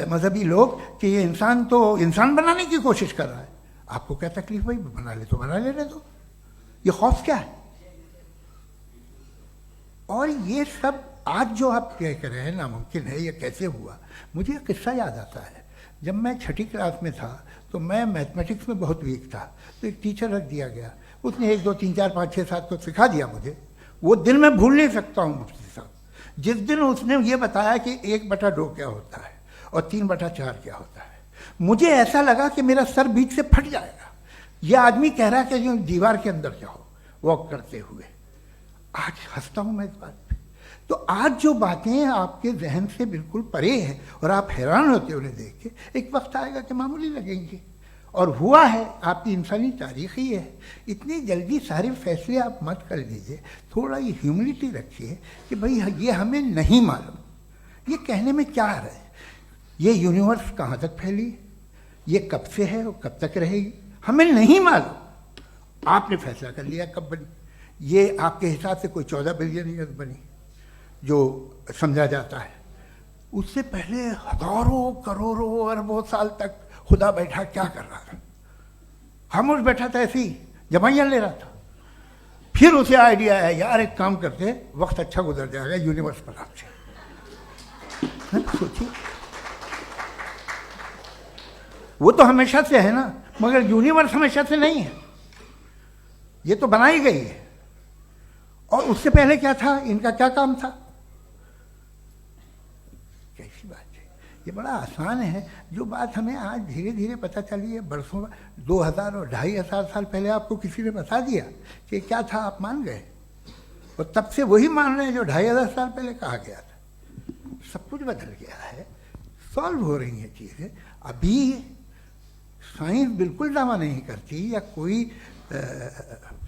مذہبی لوگ کہ یہ انسان تو انسان بنانے کی کوشش کر رہا ہے. آپ کو کیا تکلیف بھائی، بنا لے تو بنا لینے دو، یہ خوف کیا ہے؟ اور یہ سب آج جو آپ کہہ رہے ہیں ناممکن ہے، یہ کیسے ہوا؟ مجھے ایک قصہ یاد آتا ہے. جب میں 6ٹھی کلاس میں تھا تو میں میتھمیٹکس میں بہت ویک تھا، تو ایک ٹیچر رکھ دیا گیا، اس نے 1 2 3 4 5 6 7 کو سکھا دیا مجھے. وہ دن میں بھول نہیں سکتا ہوں مفتی صاحب، جس دن اس نے یہ بتایا کہ 1/2 کیا ہوتا ہے اور 3/4 کیا ہوتا ہے. مجھے ایسا لگا کہ میرا سر بیچ سے پھٹ جائے گا. یہ آدمی کہہ رہا کہ جو دیوار کے اندر جاؤ واک کرتے ہوئے. آج ہنستا ہوں میں اس بات پہ. تو آج جو باتیں آپ کے ذہن سے بالکل پرے ہیں اور آپ حیران ہوتے انہیں دیکھ کے، ایک وقت آئے گا کہ معمولی لگیں گے. اور ہوا ہے، آپ کی انسانی تاریخ ہی ہے. اتنی جلدی سارے فیصلے آپ مت کر لیجیے، تھوڑا یہ ہیوملٹی رکھیے کہ بھئی یہ ہمیں نہیں معلوم. یہ کہنے میں کیا آ رہا ہے؟ یہ یونیورس کہاں تک پھیلی، یہ کب سے ہے اور کب تک رہے گی، ہمیں نہیں معلوم. آپ نے فیصلہ کر لیا کب بنی. یہ آپ کے حساب سے کوئی 14 بلین ایئرز بنی جو سمجھا جاتا ہے. اس سے پہلے ہزاروں کروڑوں اربوں سال تک خدا بیٹھا کیا کر رہا تھا؟ خاموش بیٹھا تھا، ایسے ہی جمائیاں لے رہا تھا. پھر اسے آئیڈیا آیا یار ایک کام کرتے، وقت اچھا گزر جائے گا، یونیورس بناتے. سوچیے، وہ تو ہمیشہ سے ہے نا، مگر یونیورس ہمیشہ سے نہیں ہے، یہ تو بنائی گئی ہے. اور اس سے پہلے کیا تھا، ان کا کیا کام تھا؟ کیسی بات ہے، یہ بڑا آسان ہے. جو بات ہمیں آج دھیرے دھیرے پتہ چلی ہے، برسوں 2000 اور 2500 سال پہلے آپ کو کسی نے بتا دیا کہ کیا تھا، آپ مان گئے، اور تب سے وہی مان رہے ہیں جو 2500 سال پہلے کہا گیا تھا. سب کچھ بدل گیا ہے، سالو ہو رہی ہیں چیزیں. ابھی سائنس بالکل دعویٰ نہیں کرتی، یا کوئی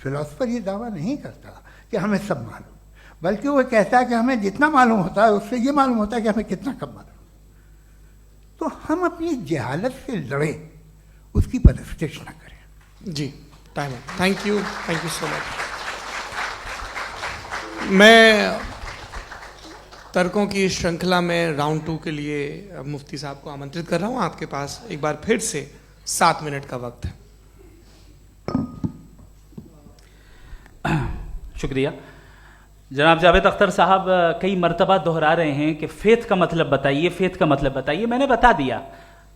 فلاسفر یہ دعویٰ نہیں کرتا کہ ہمیں سب معلوم، بلکہ وہ کہتا ہے کہ ہمیں جتنا معلوم ہوتا ہے اس سے یہ معلوم ہوتا ہے کہ ہمیں کتنا کم معلوم. تو ہم اپنی جہالت سے لڑیں، اس کی پرستش نہ کریں. جی ٹائم. تھینک یو سو مچ. میں ترکوں کی شرنکھلا میں راؤنڈ 2 کے لیے مفتی صاحب کو آمنترت کر رہا ہوں. آپ کے پاس ایک بار پھر سے 7 منٹ کا وقت ہے. شکریہ. جناب جاوید اختر صاحب کئی مرتبہ دہرا رہے ہیں کہ فیتھ کا مطلب بتائیے، فیتھ کا مطلب بتائیے. میں نے بتا دیا،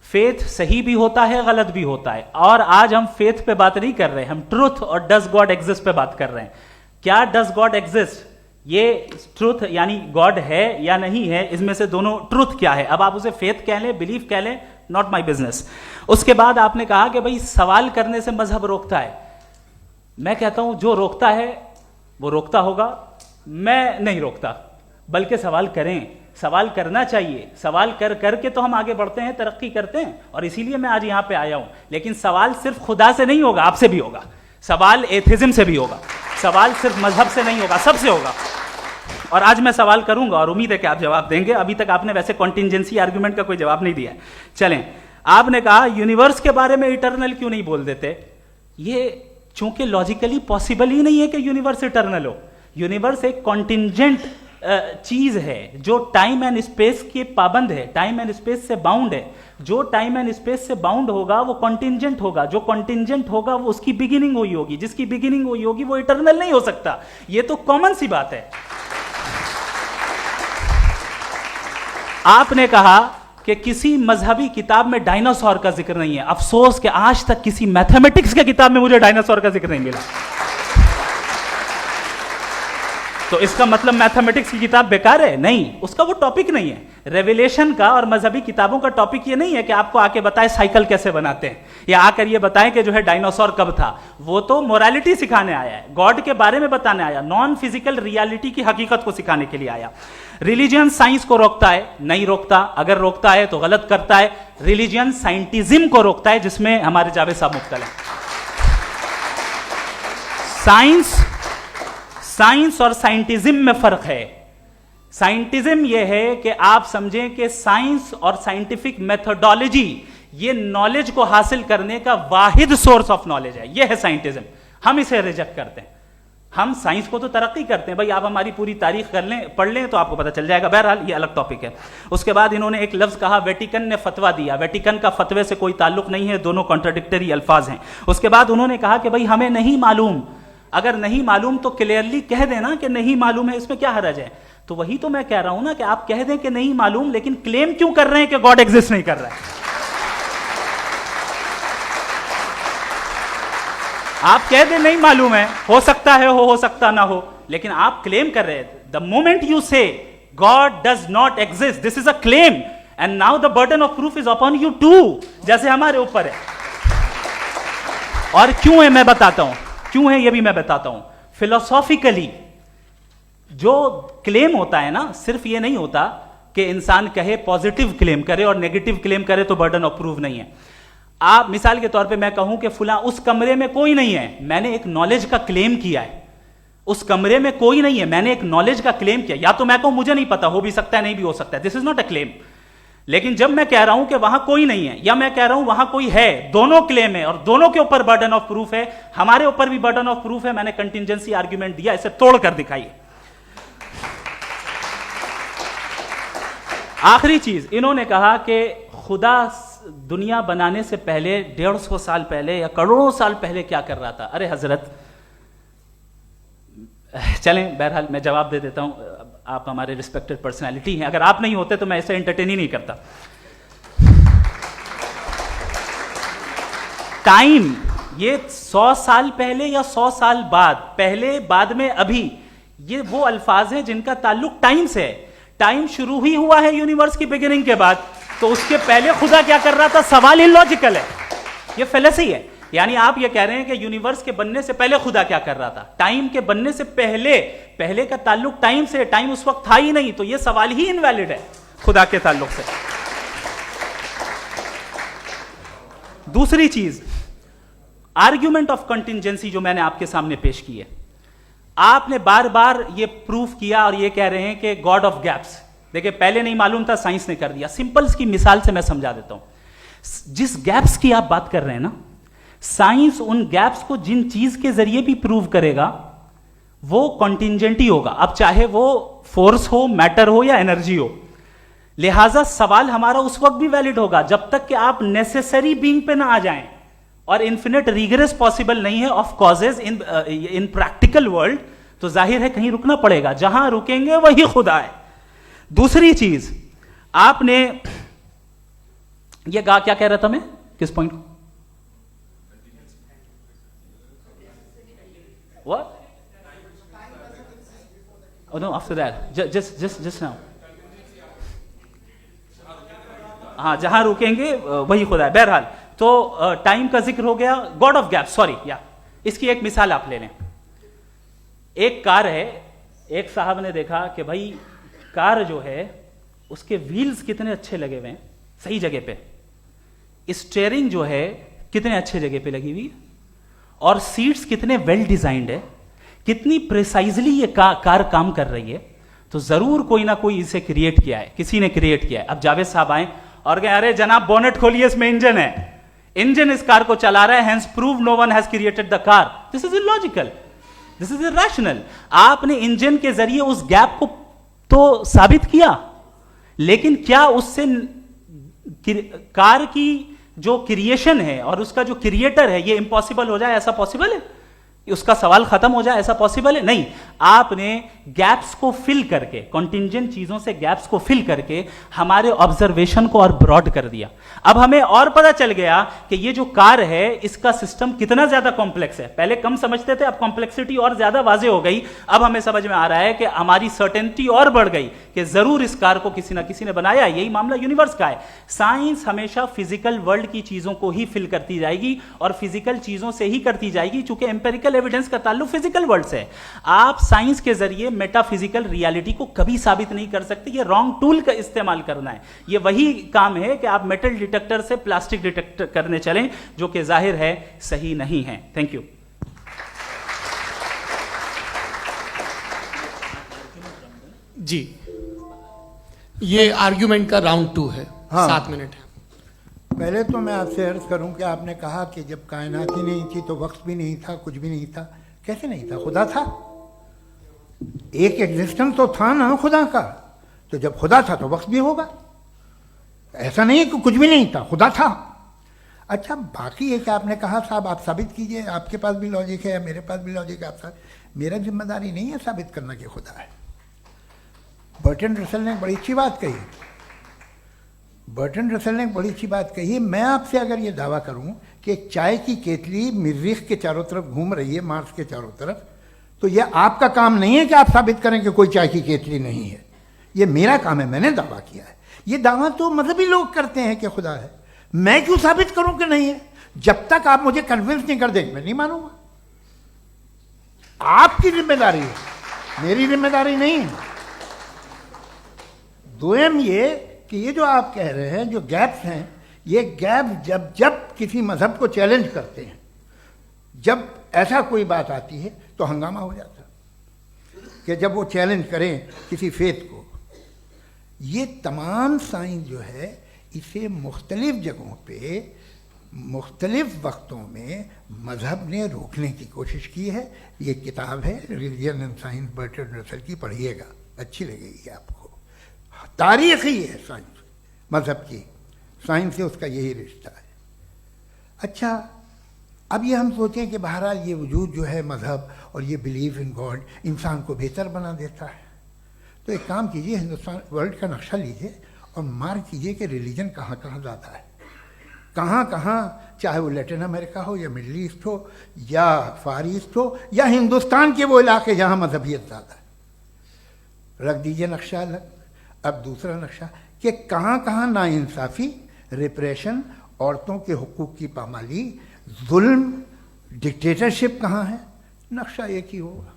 فیتھ صحیح بھی ہوتا ہے، غلط بھی ہوتا ہے. اور آج ہم فیتھ پہ بات نہیں کر رہے، ہم ٹروتھ اور ڈز گاڈ ایگزسٹ پہ بات کر رہے ہیں. کیا ڈز گاڈ ایگزسٹ، یہ ٹروتھ یعنی گاڈ ہے یا نہیں ہے، اس میں سے دونوں ٹروتھ کیا ہے. اب آپ اسے فیتھ کہہ لیں، بلیف کہہ لیں، ناٹ مائی بزنس. اس کے بعد آپ نے کہا کہ بھائی سوال کرنے سے مذہب روکتا ہے. میں کہتا ہوں جو روکتا ہے وہ روکتا ہوگا، میں نہیں روکتا. بلکہ سوال کریں، سوال کرنا چاہیے. سوال کر کر کے تو ہم آگے بڑھتے ہیں، ترقی کرتے ہیں، اور اسی لیے میں آج یہاں پہ آیا ہوں. لیکن سوال صرف خدا سے نہیں ہوگا، آپ سے بھی ہوگا. سوال ایتھزم سے بھی ہوگا. سوال صرف مذہب سے نہیں ہوگا، سب سے ہوگا. اور آج میں سوال کروں گا اور امید ہے کہ آپ جواب دیں گے. ابھی تک آپ نے ویسے کانٹینجنسی آرگومنٹ کا کوئی جواب نہیں دیا ہے. چلیں، آپ نے کہا یونیورس کے بارے میں اٹرنل کیوں نہیں بول دیتے. یہ چونکہ لاجیکلی پاسبل ہی نہیں ہے کہ یونیورس اٹرنل ہو. یونیورس ایک کانٹینجنٹ چیز ہے جو ٹائم اینڈ اسپیس کے پابند ہے, ٹائم اینڈ اسپیس سے باؤنڈ ہے. جو ٹائم اینڈ اسپیس سے باؤنڈ ہوگا وہ کنٹینجنٹ ہوگا, جو کنٹینجنٹ ہوگا وہ اس کی بگننگ ہوئی ہوگی, جس کی بگننگ ہوئی ہوگی وہ اٹرنل نہیں ہو سکتا. یہ تو کامن سی بات ہے. آپ نے کہا کہ کسی مذہبی کتاب میں ڈائناسور کا ذکر نہیں ہے. افسوس کہ آج تک کسی میتھمیٹکس کے کتاب میں مجھے ڈائناسور کا ذکر نہیں ملا. تو اس کا مطلب میتھمیٹکس کی کتاب بیکار ہے؟ نہیں, اس کا وہ ٹاپک نہیں ہے. ریویلیشن کا اور مذہبی کتابوں کا ٹاپک یہ نہیں ہے کہ آپ کو آ کے بتائے سائیکل کیسے بناتے ہیں, یا آ کر یہ بتائیں کہ جو ہے ڈائناسور کب تھا. وہ تو مورالیٹی سکھانے آیا ہے, گاڈ کے بارے میں بتانے آیا, نان فزیکل ریالٹی کی حقیقت کو سکھانے کے لیے آیا. ریلیجن سائنس کو روکتا ہے؟ نہیں روکتا. اگر روکتا ہے تو غلط کرتا ہے. ریلیجن سائنٹزم کو روکتا ہے, جس میں ہمارے جاوید صاحب مبتلا ہیں. سائنس اور سائنٹزم میں فرق ہے. سائنٹزم یہ ہے کہ آپ سمجھیں کہ سائنس اور سائنٹیفک میتھڈالوجی یہ نالج کو حاصل کرنے کا واحد سورس آف نالج ہے. یہ ہے سائنٹزم. ہم اسے ریجیکٹ کرتے ہیں. ہم سائنس کو تو ترقی کرتے ہیں, بھائی آپ ہماری پوری تاریخ کر لیں, پڑھ لیں تو آپ کو پتہ چل جائے گا. بہرحال یہ الگ ٹاپک ہے. اس کے بعد انہوں نے ایک لفظ کہا, ویٹیکن نے فتویٰ دیا. ویٹیکن کا فتوے سے کوئی تعلق نہیں ہے, دونوں کانٹراڈکٹری الفاظ ہیں. اس کے بعد انہوں نے کہا کہ بھائی ہمیں نہیں معلوم. اگر نہیں معلوم تو کلیئرلی کہہ دینا کہ نہیں معلوم ہے, اس میں کیا حرج ہے. تو وہی تو میں کہہ رہا ہوں نا کہ آپ کہہ دیں کہ نہیں معلوم, لیکن کلیم کیوں کر رہے ہیں کہ گاڈ ایگزسٹ نہیں کر رہا ہے. آپ کہہ دیں نہیں معلوم ہے, ہو سکتا ہے ہو سکتا نہ ہو, لیکن آپ کلیم کر رہے ہیں. The moment you say God does not exist, this is a claim, and now the burden of proof is upon you too, جیسے ہمارے اوپر ہے. اور کیوں ہے میں بتاتا ہوں, کیوں ہے یہ بھی میں بتاتا ہوں. فلسافیکلی جو کلیم ہوتا ہے نا, صرف یہ نہیں ہوتا کہ انسان کہے پازیٹیو کلیم کرے اور نیگیٹو کلیم کرے تو برڈن آف پروف نہیں ہے. آپ مثال کے طور پہ میں کہوں کہ فلاں اس کمرے میں کوئی نہیں ہے, میں نے ایک نالج کا کلیم کیا ہے. اس کمرے میں کوئی نہیں ہے, میں نے ایک نالج کا کلیم کیا. یا تو میں کہوں مجھے نہیں پتا, ہو بھی سکتا ہے نہیں بھی ہو سکتا ہے, دس از ناٹ اے کلیم. لیکن جب میں کہہ رہا ہوں کہ وہاں کوئی نہیں ہے, یا میں کہہ رہا ہوں وہاں کوئی ہے, دونوں کلیم ہے اور دونوں کے اوپر برڈن آف پروف ہے. ہمارے اوپر بھی برڈن آف پروف ہے. میں نے کنٹینجنسی آرگیومنٹ دیا, اسے توڑ کر دکھائیے. آخری چیز, انہوں نے کہا کہ خدا دنیا بنانے سے پہلے 150 سال پہلے یا کروڑوں سال پہلے کیا کر رہا تھا. ارے حضرت, چلیں بہرحال میں جواب دے دیتا ہوں. آپ ہمارے ریسپیکٹڈ پرسنالٹی ہیں, اگر آپ نہیں ہوتے تو میں اسے انٹرٹین ہی نہیں کرتا. ٹائم یہ 100 سال پہلے یا 100 سال بعد, پہلے بعد میں ابھی, یہ وہ الفاظ ہیں جن کا تعلق ٹائم سے ہے. ٹائم شروع ہی ہوا ہے یونیورس کی بگننگ کے بعد, تو اس کے پہلے خدا کیا کر رہا تھا, سوال اللاجیکل ہے, یہ فیلسی ہے. یعنی آپ یہ کہہ رہے ہیں کہ یونیورس کے بننے سے پہلے خدا کیا کر رہا تھا. ٹائم کے بننے سے پہلے کا تعلق ٹائم سے, ٹائم اس وقت تھا ہی نہیں, تو یہ سوال ہی انویلڈ ہے خدا کے تعلق سے. دوسری چیز, آرگیومنٹ آف کنٹینجنسی جو میں نے آپ کے سامنے پیش کی ہے, آپ نے بار بار یہ پروف کیا اور یہ کہہ رہے ہیں کہ گاڈ آف گیپس. دیکھیں پہلے نہیں معلوم تھا, سائنس نے کر دیا. سمپل کی مثال سے میں سمجھا دیتا ہوں. جس گیپس کی آپ بات کر رہے ہیں نا, سائنس ان گیپس کو جن چیز کے ذریعے بھی پروو کرے گا وہ کنٹینجنٹ ہی ہوگا, اب چاہے وہ فورس ہو, میٹر ہو یا انرجی ہو. لہٰذا سوال ہمارا اس وقت بھی ویلڈ ہوگا جب تک کہ آپ نیسیسری بینگ پہ نہ آ جائیں, اور انفینٹ ریگریس پاسبل نہیں ہے of causes in practical world, تو ظاہر ہے کہیں رکنا پڑے گا. جہاں رکیں گے وہی خدا ہے. دوسری چیز, آپ نے یہ کہا, کیا کہہ رہا تھا میں, کس پوائنٹ کو, what? Oh no, after that, just now. ہاں, جہاں رکیں گے وہی خدا ہے. بہرحال تو ٹائم کا ذکر ہو گیا. گاڈ آف گیپ, سوری, یا اس کی ایک مثال آپ لے لیں. ایک کار ہے, ایک صاحب نے دیکھا کہ بھائی کار جو ہے اس کے ویلز کتنے اچھے لگے ہوئے ہیں, صحیح جگہ پہ, اسٹیئرنگ جو ہے کتنے اچھے جگہ پہ لگی ہوئی, اور سیٹس کتنے ویل ڈیزائنڈ ہے, کتنی پریسائزلی یہ کار کام کر رہی ہے. تو ضرور کوئی نہ کوئی اسے کریٹ کیا ہے, کسی نے کریٹ کیا ہے. اب جاوید صاحب آئیں اور کہیں ارے جناب بونٹ کھولیے, اس میں انجن ہے, انجن اس کار کو چلا رہا ہے, hence prove no one has created the car. This is illogical, this is irrational. آپ نے انجن کے ذریعے اس گیپ کو تو ثابت کیا, لیکن کیا اس سے کار کی جو کریشن ہے اور اس کا جو کریٹر ہے یہ امپاسبل ہو جائے؟ ایسا پاسبل ہے؟ اس کا سوال ختم ہو جائے, ایسا پاسبل ہے؟ نہیں. آپ نے گیپس کو فل کر کے, کنٹینجنٹ چیزوں سے گیپس کو فل کر کے ہمارے آبزرویشن کو اور براڈ کر دیا. اب ہمیں اور پتہ چل گیا کہ یہ جو کار ہے اس کا سسٹم کتنا زیادہ کمپلیکس ہے. پہلے کم سمجھتے تھے, اب کمپلیکسٹی اور زیادہ واضح ہو گئی. اب ہمیں سمجھ میں آ رہا ہے کہ ہماری سرٹنٹی اور بڑھ گئی کہ ضرور اس کار کو کسی نہ کسی نے بنایا. یہی معاملہ یونیورس کا ہے. سائنس ہمیشہ فزیکل ورلڈ کی چیزوں کو ہی فل کرتی جائے گی اور فزیکل چیزوں سے ہی کرتی جائے گی, چونکہ امپیریکل ایویڈنس کا تعلق فزیکل ورلڈ سے ہے. آپ سائنس کے ذریعے میٹا فزیکل ریالٹی کو کبھی ثابت نہیں کر سکتے. یہ رانگ ٹول کا استعمال کرنا ہے. یہ وہی کام ہے کہ آپ میٹل ڈیٹیکٹر سے پلاسٹک ڈیٹیکٹر کرنے چلیں, جو کہ ظاہر ہے صحیح نہیں ہے. Thank you. جی, یہ آرگیومنٹ کا راؤنڈ 2 ہے. 7 منٹ ہے. پہلے تو میں آپ سے عرض کروں کہ آپ نے کہا کہ جب کائنات ہی نہیں تھی تو وقت بھی نہیں تھا, کچھ بھی نہیں تھا. کیسے نہیں تھا؟ خدا تھا. ایک ایگزسٹنس تو تھا نا خدا کا. تو جب خدا تھا تو وقت بھی ہوگا. ایسا نہیں کہ کچھ بھی نہیں تھا, خدا تھا. اچھا, باقی ہے کہ آپ نے کہا صاحب آپ ثابت کیجئے, آپ کے پاس بھی لاجک ہے, میرے پاس بھی لاجک ہے. آپ میرا ذمہ داری نہیں ہے ثابت کرنا کہ خدا ہے. برٹن رسل نے بڑی اچھی بات کہی. برٹن رسل نے بڑی اچھی بات کہی. میں آپ سے اگر یہ دعویٰ کروں کہ چائے کی کیتلی مریخ کے چاروں طرف گھوم رہی ہے, مارس کے چاروں طرف, تو یہ آپ کا کام نہیں ہے کہ آپ ثابت کریں کہ کوئی چائے کی کیتلی نہیں ہے. یہ میرا کام ہے, میں نے دعویٰ کیا ہے. یہ دعویٰ تو مذہبی لوگ کرتے ہیں کہ خدا ہے. میں کیوں ثابت کروں کہ نہیں ہے؟ جب تک آپ مجھے کنونس نہیں کر دیں میں نہیں مانوں گا. آپ کی ذمہ داری ہے, میری ذمہ داری نہیں ہے. دوم یہ کہ یہ جو آپ کہہ رہے ہیں جو گیپس ہیں, یہ گیپ جب کسی مذہب کو چیلنج کرتے ہیں, جب ایسا کوئی بات آتی ہے تو ہنگامہ ہو جاتا ہے کہ جب وہ چیلنج کریں کسی فیتھ کو. یہ تمام سائنس جو ہے اسے مختلف جگہوں پہ مختلف وقتوں میں مذہب نے روکنے کی کوشش کی ہے. یہ کتاب ہے ریلیجن اینڈ سائنس, برٹن رسل کی, پڑھیے گا, اچھی لگے گی آپ کو. تاریخی ہے سائنس, مذہب کی سائنس سے اس کا یہی رشتہ ہے. اچھا, اب یہ ہم سوچیں کہ بہرحال یہ وجود جو ہے مذہب اور یہ بلیف ان گاڈ انسان کو بہتر بنا دیتا ہے. تو ایک کام کیجئے, ہندوستان ورلڈ کا نقشہ لیجئے اور مارک کیجئے کہ ریلیجن کہاں کہاں زیادہ ہے, کہاں کہاں, چاہے وہ لیٹن امریکہ ہو یا مڈل ایسٹ ہو یا فار ایسٹ ہو یا ہندوستان کے وہ علاقے جہاں مذہبیت زیادہ ہے. رکھ دیجئے نقشہ الگ. اب دوسرا نقشہ کہ کہاں کہاں ناانصافی, ریپریشن, عورتوں کے حقوق کی پامالی, ظلم, ڈکٹیٹرشپ کہاں ہے. نقشہ ایک ہی ہوگا.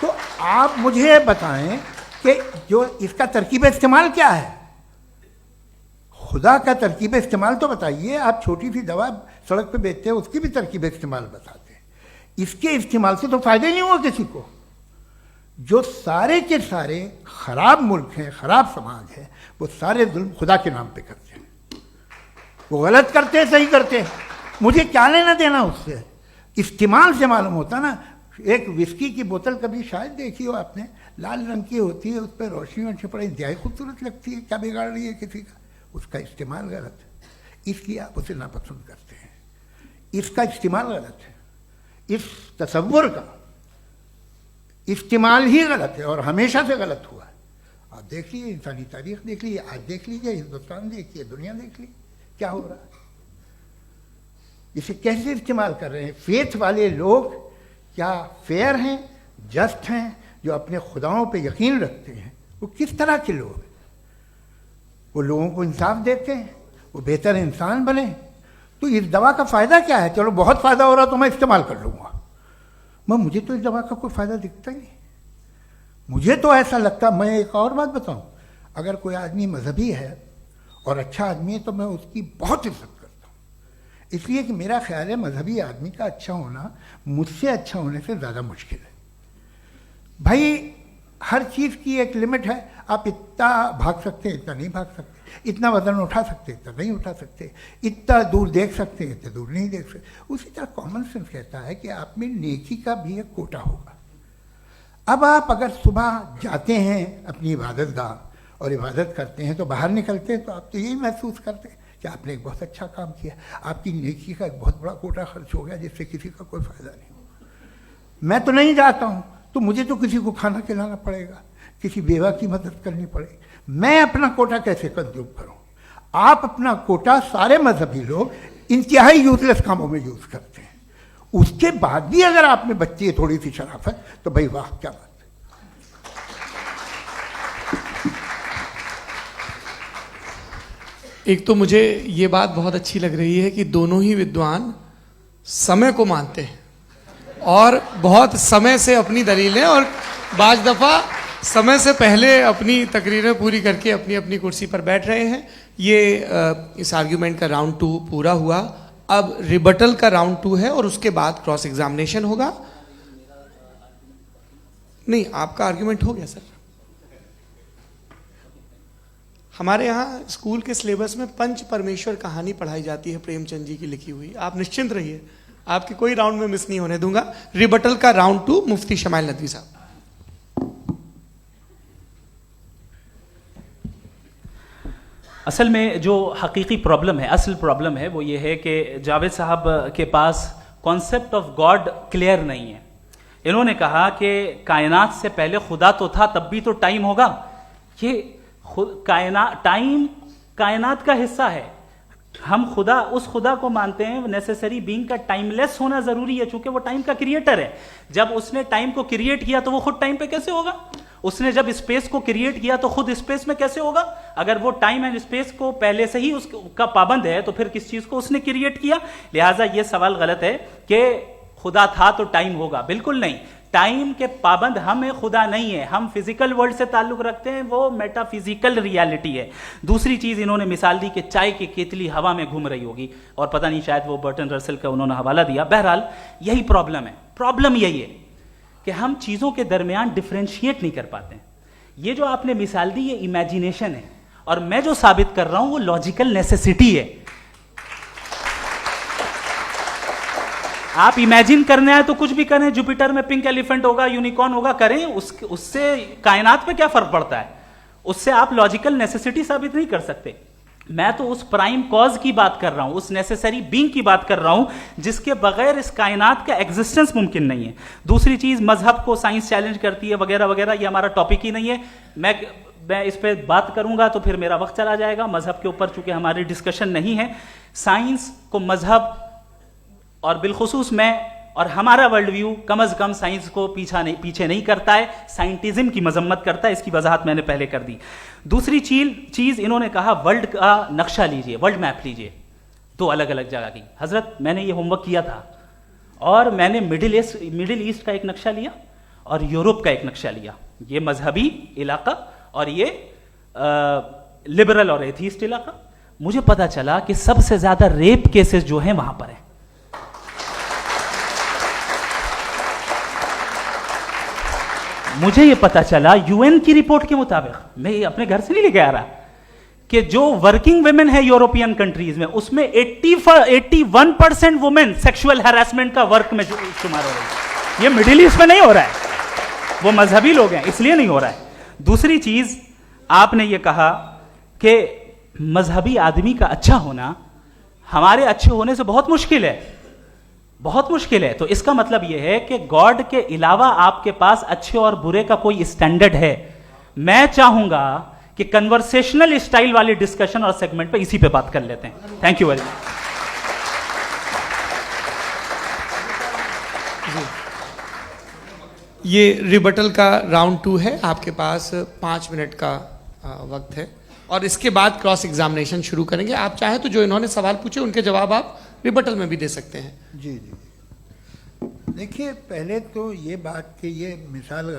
تو آپ مجھے بتائیں کہ جو اس کا ترکیب استعمال کیا ہے. خدا کا ترکیب استعمال تو بتائیے. آپ چھوٹی سی دوا سڑک پہ بیچتے ہیں, اس کی بھی ترکیب استعمال بتاتے ہیں. اس کے استعمال سے تو فائدہ نہیں ہوا کسی کو. جو سارے کے سارے خراب ملک ہیں, خراب سماج ہے, وہ سارے ظلم خدا کے نام پہ کرتے ہیں. وہ غلط کرتے ہیں, صحیح کرتے ہیں, مجھے کیا لینا دینا اس سے. استعمال سے معلوم ہوتا نا. ایک وسکی کی بوتل کبھی شاید دیکھی ہو آپ نے, لال رنگ کی ہوتی ہے, اس پہ روشنی اور چھپڑی انتہائی خوبصورت لگتی ہے. کیا بگاڑ رہی ہے کسی کا؟ اس کا استعمال غلط ہے, اس لیے آپ اسے ناپسند کرتے ہیں. اس کا استعمال غلط ہے. اس تصور کا استعمال ہی غلط ہے اور ہمیشہ سے غلط ہوا ہے. آپ دیکھ لیجیے, انسانی تاریخ دیکھ لیجیے, آج دیکھ لیجیے, ہندوستان دیکھیے, دنیا دیکھ لیجیے, کیا ہو رہا ہے. اسے کیسے استعمال کر رہے ہیں. فیتھ والے لوگ کیا فیئر ہیں, جسٹ ہیں, جو اپنے خداؤں پہ یقین رکھتے ہیں, وہ کس طرح کے لوگ ہیں. وہ لوگوں کو انصاف دیتے ہیں, وہ بہتر انسان بنے. تو اس دوا کا فائدہ کیا ہے؟ چلو بہت فائدہ ہو رہا تو میں استعمال کر لوں گا. مجھے تو اس دوا کا کوئی فائدہ دکھتا ہی نہیں. مجھے تو ایسا لگتا. میں ایک اور بات بتاؤں, اگر کوئی آدمی مذہبی ہے اور اچھا آدمی ہے تو میں اس کی بہت عزت کرتا ہوں, اس لیے کہ میرا خیال ہے مذہبی آدمی کا اچھا ہونا مجھ سے اچھا ہونے سے زیادہ مشکل ہے. بھائی ہر چیز کی ایک لمٹ ہے. آپ اتنا بھاگ سکتے ہیں, اتنا نہیں بھاگ سکتے. اتنا وزن اٹھا سکتے, اتنا نہیں اٹھا سکتے. اتنا دور دیکھ سکتے ہیں, اتنا دور نہیں دیکھ سکتے. اسی طرح کامن سینس کہتا ہے کہ آپ میں نیکی کا بھی ایک کوٹا ہوگا. اب آپ اگر صبح جاتے ہیں اپنی عبادت گاہ اور عبادت کرتے ہیں تو باہر نکلتے ہیں تو آپ تو یہی محسوس کرتے ہیں کہ آپ نے ایک بہت اچھا کام کیا، آپ کی نیکی کا ایک بہت بڑا کوٹا خرچ ہو گیا جس سے کسی کا کوئی فائدہ نہیں ہو۔ میں تو نہیں جاتا ہوں تو مجھے تو کسی کو کھانا کھلانا پڑے گا، کسی بیوہ کی مدد کرنی پڑے گی، میں اپنا کوٹا کیسے کنزیوم کروں؟ آپ اپنا کوٹا سارے مذہبی لوگ انتہائی یوزلیس کاموں میں یوز کرتے ہیں، اس کے بعد بھی اگر آپ میں بچی ہے تھوڑی سی شرافت تو بھائی واہ کیا بات ہے۔ ایک تو مجھے یہ بات بہت اچھی لگ رہی ہے کہ دونوں ہی ودوان سمے کو مانتے ہیں اور بہت سمے سے اپنی دلیلیں اور بعض دفعہ سمے سے پہلے اپنی تقریریں پوری کر کے اپنی اپنی کرسی پر بیٹھ رہے ہیں۔ یہ اس آرگیومنٹ کا راؤنڈ 2 پورا ہوا، اب ریبٹل کا راؤنڈ 2 ہے اور اس کے بعد کراس ایگزامینیشن ہوگا۔ نہیں، آپ کا آرگیومنٹ ہو گیا سر۔ ہمارے یہاں اسکول کے سلیبس میں پنچ پرمیشور کہانی پڑھائی جاتی ہے پریم چند جی کی لکھی ہوئی، آپ نشچنت رہیے، آپ کے کوئی راؤنڈ میں مس نہیں ہونے دوں گا۔ ریبٹل کا راؤنڈ 2 مفتی شمائل ندوی صاحب۔ اصل میں جو حقیقی پرابلم ہے، اصل پرابلم ہے وہ یہ ہے کہ جاوید صاحب کے پاس کانسیپٹ آف گاڈ کلیئر نہیں ہے۔ انہوں نے کہا کہ کائنات سے پہلے خدا تو تھا، تب بھی تو ٹائم ہوگا۔ یہ ٹائم کائنات کا حصہ ہے، ہم اس خدا کو مانتے ہیں، نیسیسری بینگ کا ٹائم لیس ہونا ضروری ہے چونکہ وہ ٹائم کا کریٹر ہے۔ جب اس نے ٹائم کو کریٹ کیا تو وہ خود ٹائم پہ کیسے ہوگا؟ اس نے جب اسپیس کو کریٹ کیا تو خود اسپیس میں کیسے ہوگا؟ اگر وہ ٹائم اینڈ اسپیس کو پہلے سے ہی اس کا پابند ہے تو پھر کس چیز کو اس نے کریٹ کیا؟ لہٰذا یہ سوال غلط ہے کہ خدا تھا تو ٹائم ہوگا، بالکل نہیں۔ ٹائم کے پابند ہم ہیں، خدا نہیں ہے۔ ہم فزیکل ورلڈ سے تعلق رکھتے ہیں، وہ میٹا فزیکل ریالٹی ہے۔ دوسری چیز انہوں نے مثال دی کہ چائے کی کیتلی ہوا میں گھوم رہی ہوگی، اور پتہ نہیں شاید وہ برٹن رسل کا انہوں نے حوالہ دیا۔ بہرحال یہی پرابلم ہے، پرابلم یہی ہے کہ ہم چیزوں کے درمیان ڈفرینشیٹ نہیں کر پاتے ہیں۔ یہ جو آپ نے مثال دی یہ امیجینیشن ہے، اور میں جو ثابت کر رہا ہوں وہ لاجیکل نیسیسٹی ہے۔ آپ امیجن کرنے آئے تو کچھ بھی کریں، جوپیٹر میں پنک ایلیفنٹ ہوگا، یونیکارن ہوگا، کریں، اس سے کائنات پہ کیا فرق پڑتا ہے؟ اس سے آپ لاجیکل نیسیسٹی ثابت نہیں کر سکتے۔ میں تو اس پرائم کاز کی بات کر رہا ہوں، اس نیسیسری بینگ کی بات کر رہا ہوں جس کے بغیر اس کائنات کا ایگزسٹنس ممکن نہیں ہے۔ دوسری چیز، مذہب کو سائنس چیلنج کرتی ہے وغیرہ وغیرہ، یہ ہمارا ٹاپک ہی نہیں ہے۔ میں اس پہ بات کروں گا تو پھر میرا وقت چلا جائے گا۔ مذہب کے اوپر چونکہ ہماری ڈسکشن نہیں ہے، سائنس کو مذہب اور بالخصوص میں اور ہمارا ورلڈ ویو کم از کم سائنس کو پیچھے نہیں کرتا ہے، سائنٹزم کی مذمت کرتا ہے۔ اس کی وضاحت میں نے پہلے کر دی۔ دوسری چیز انہوں نے کہا ورلڈ کا نقشہ لیجئے، ورلڈ میپ لیجئے، 2 الگ الگ جگہ کی۔ حضرت میں نے یہ ہوم ورک کیا تھا، اور میں نے مڈل ایسٹ کا ایک نقشہ لیا اور یورپ کا ایک نقشہ لیا، یہ مذہبی علاقہ اور یہ لبرل اور ایتھیسٹ علاقہ۔ مجھے پتا چلا کہ سب سے زیادہ ریپ کیسز جو ہیں وہاں پر ہیں۔ مجھے یہ پتا چلا یو این کی رپورٹ کے مطابق، میں یہ اپنے گھر سے نہیں لے کے آ رہا، کہ جو ورکنگ ویمن ہے یورپین کنٹریز میں، اس میں 81% وومن سیکشول ہراسمنٹ کا ورک میں شمار ہو رہی ہے۔ یہ مڈل ایسٹ میں نہیں ہو رہا ہے، وہ مذہبی لوگ ہیں اس لیے نہیں ہو رہا ہے۔ دوسری چیز، آپ نے یہ کہا کہ مذہبی آدمی کا اچھا ہونا ہمارے اچھے ہونے سے بہت مشکل ہے، بہت مشکل ہے۔ تو اس کا مطلب یہ ہے کہ گاڈ کے علاوہ آپ کے پاس اچھے اور برے کا کوئی اسٹینڈرڈ ہے۔ میں چاہوں گا کہ کنورسیشنل اسٹائل والی ڈسکشن اور سیگمنٹ پہ اسی پہ بات کر لیتے ہیں۔ Thank you very much. یہ ریبٹل کا راؤنڈ 2 ہے، آپ کے پاس 5 منٹ کا وقت ہے، اور اس کے بعد کراس ایگزامینیشن شروع کریں گے۔ آپ چاہیں تو جو انہوں نے سوال پوچھے ان کے جواب آپ ریبٹل میں بھی دے سکتے ہیں۔ جی جی، دیکھیے پہلے تو یہ بات کہ یہ مثال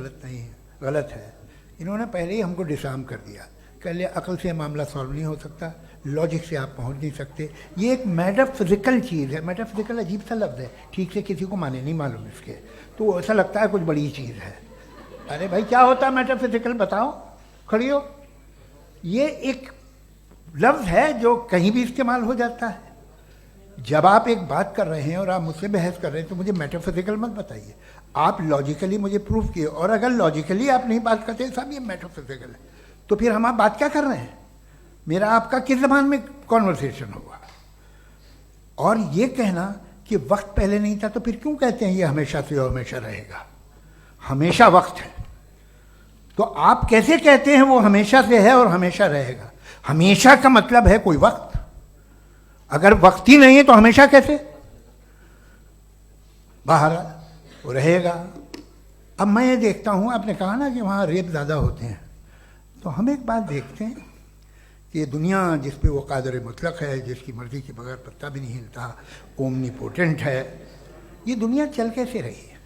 غلط ہے۔ انہوں نے پہلے ہی ہم کو ڈسارم کر دیا کہ عقل سے معاملہ سالو نہیں ہو سکتا، لاجک سے آپ پہنچ نہیں سکتے، یہ ایک میٹا فزیکل چیز ہے۔ میٹا فزیکل عجیب سا لفظ ہے، ٹھیک سے کسی کو معنی نہیں معلوم اس کے، تو ایسا لگتا ہے کچھ بڑی چیز ہے۔ ارے بھائی کیا ہوتا ہے میٹا فزیکل؟ بتاؤ، کھڑی ہو۔ یہ ایک لفظ ہے جو کہیں بھی استعمال ہو جاتا ہے۔ جب آپ ایک بات کر رہے ہیں اور آپ مجھ سے بحث کر رہے ہیں تو مجھے میٹافزیکل مت بتائیے، آپ لاجیکلی مجھے پروف کیے، اور اگر لاجیکلی آپ نہیں بات کرتے صاحب یہ میٹافزیکل ہے تو پھر ہم آپ بات کیا کر رہے ہیں؟ میرا آپ کا کس زبان میں کانورسیشن ہوا؟ اور یہ کہنا کہ وقت پہلے نہیں تھا تو پھر کیوں کہتے ہیں یہ ہمیشہ سے اور ہمیشہ رہے گا؟ ہمیشہ وقت ہے تو آپ کیسے کہتے ہیں وہ ہمیشہ سے ہے اور ہمیشہ رہے گا؟ ہمیشہ کا مطلب ہے کوئی وقت، اگر وقت ہی نہیں ہے تو ہمیشہ کیسے؟ باہر وہ رہے گا۔ اب میں یہ دیکھتا ہوں، آپ نے کہا نا کہ وہاں ریپ زیادہ ہوتے ہیں، تو ہم ایک بات دیکھتے ہیں کہ یہ دنیا جس پہ وہ قادر مطلق ہے، جس کی مرضی کے بغیر پتہ بھی نہیں ہلتا، اومنی پوٹنٹ ہے، یہ دنیا چل کیسے رہی ہے؟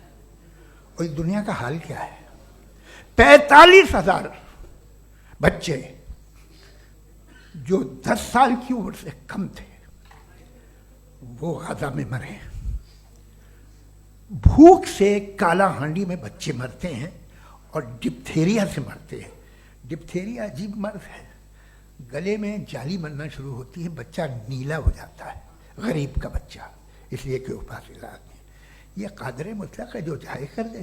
اور اس دنیا کا حال کیا ہے؟ 45,000 بچے جو 10 سال کی عمر سے کم تھے وہ غزہ میں مرے۔ بھوک سے کالا ہانڈی میں بچے مرتے ہیں اور ڈپتھیریا سے مرتے ہیں۔ ڈپتھیریا عجیب مرض ہے، گلے میں جالی بننا شروع ہوتی ہے، بچہ نیلا ہو جاتا ہے، غریب کا بچہ، اس لیے کہ وہ پاس علاج نہیں۔ یہ قادر مطلق ہے جو چاہے کر دے،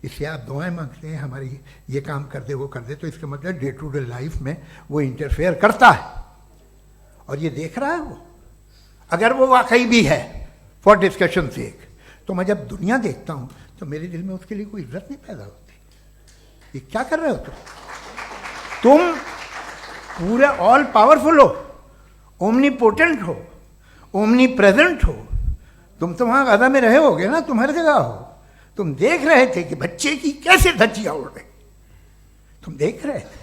اس سے آپ دعائیں مانگتے ہیں ہماری یہ کام کر دے وہ کر دے، تو اس کا مطلب ڈے ٹو ڈے لائف میں وہ انٹرفیئر کرتا ہے اور یہ دیکھ رہا ہے وہ۔ اگر وہ واقعی بھی ہے فار ڈسکشن سیک، تو میں جب دنیا دیکھتا ہوں تو میرے دل میں اس کے لیے کوئی عزت نہیں پیدا ہوتی۔ یہ کیا کر رہے ہو تم پورے آل پاورفل ہو، اومنی پوٹنٹ ہو، اومنی پریزنٹ ہو، تم تو وہاں غزہ میں رہے ہوگے نا، تم ہر جگہ ہو، تم دیکھ رہے تھے کہ بچے کی کیسے دھجیاں اڑ رہی، تم دیکھ رہے تھے،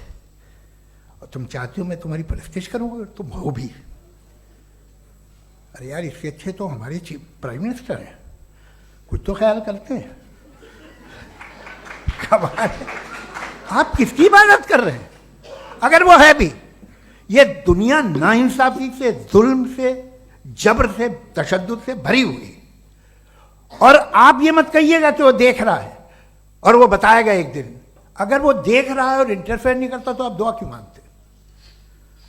اور تم چاہتے ہو میں تمہاری پرستش کروں گا، تم ہو بھی۔ ارے یار اس سے اچھے تو ہمارے پرائم منسٹر ہیں، کچھ تو خیال کرتے ہیں۔ آپ کس کی عبادت کر رہے ہیں؟ اگر وہ ہے بھی، یہ دنیا ناانصافی سے، ظلم سے، جبر سے، تشدد سے بھری ہوئی، اور آپ یہ مت کہیے گا کہ وہ دیکھ رہا ہے اور وہ بتائے گا ایک دن۔ اگر وہ دیکھ رہا ہے اور انٹرفیئر نہیں کرتا تو آپ دعا کیوں مانگتے؟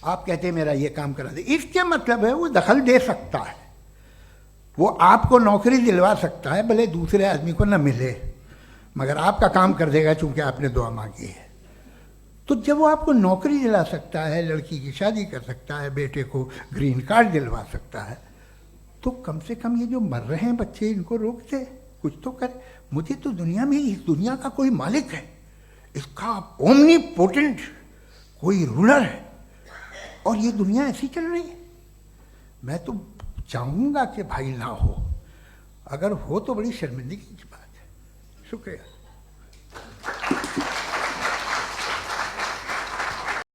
آپ کہتے ہیں میرا یہ کام کرا دے، اس کے مطلب ہے وہ دخل دے سکتا ہے، وہ آپ کو نوکری دلوا سکتا ہے، بھلے دوسرے آدمی کو نہ ملے، مگر آپ کا کام کر دے گا چونکہ آپ نے دعا مانگی ہے۔ تو جب وہ آپ کو نوکری دلا سکتا ہے، لڑکی کی شادی کر سکتا ہے، بیٹے کو گرین کارڈ دلوا سکتا ہے، تو کم سے کم یہ جو مر رہے ہیں بچے ان کو روک دے، کچھ تو کرے۔ مجھے تو دنیا میں اس دنیا کا کوئی مالک ہے، اس کا اومنی پوٹنٹ کوئی رولر ہے، اور یہ دنیا ایسی چل رہی ہے۔ میں تو چاہوں گا کہ بھائی نہ ہو، اگر ہو تو بڑی شرمندگی کی بات ہے۔ شکریہ۔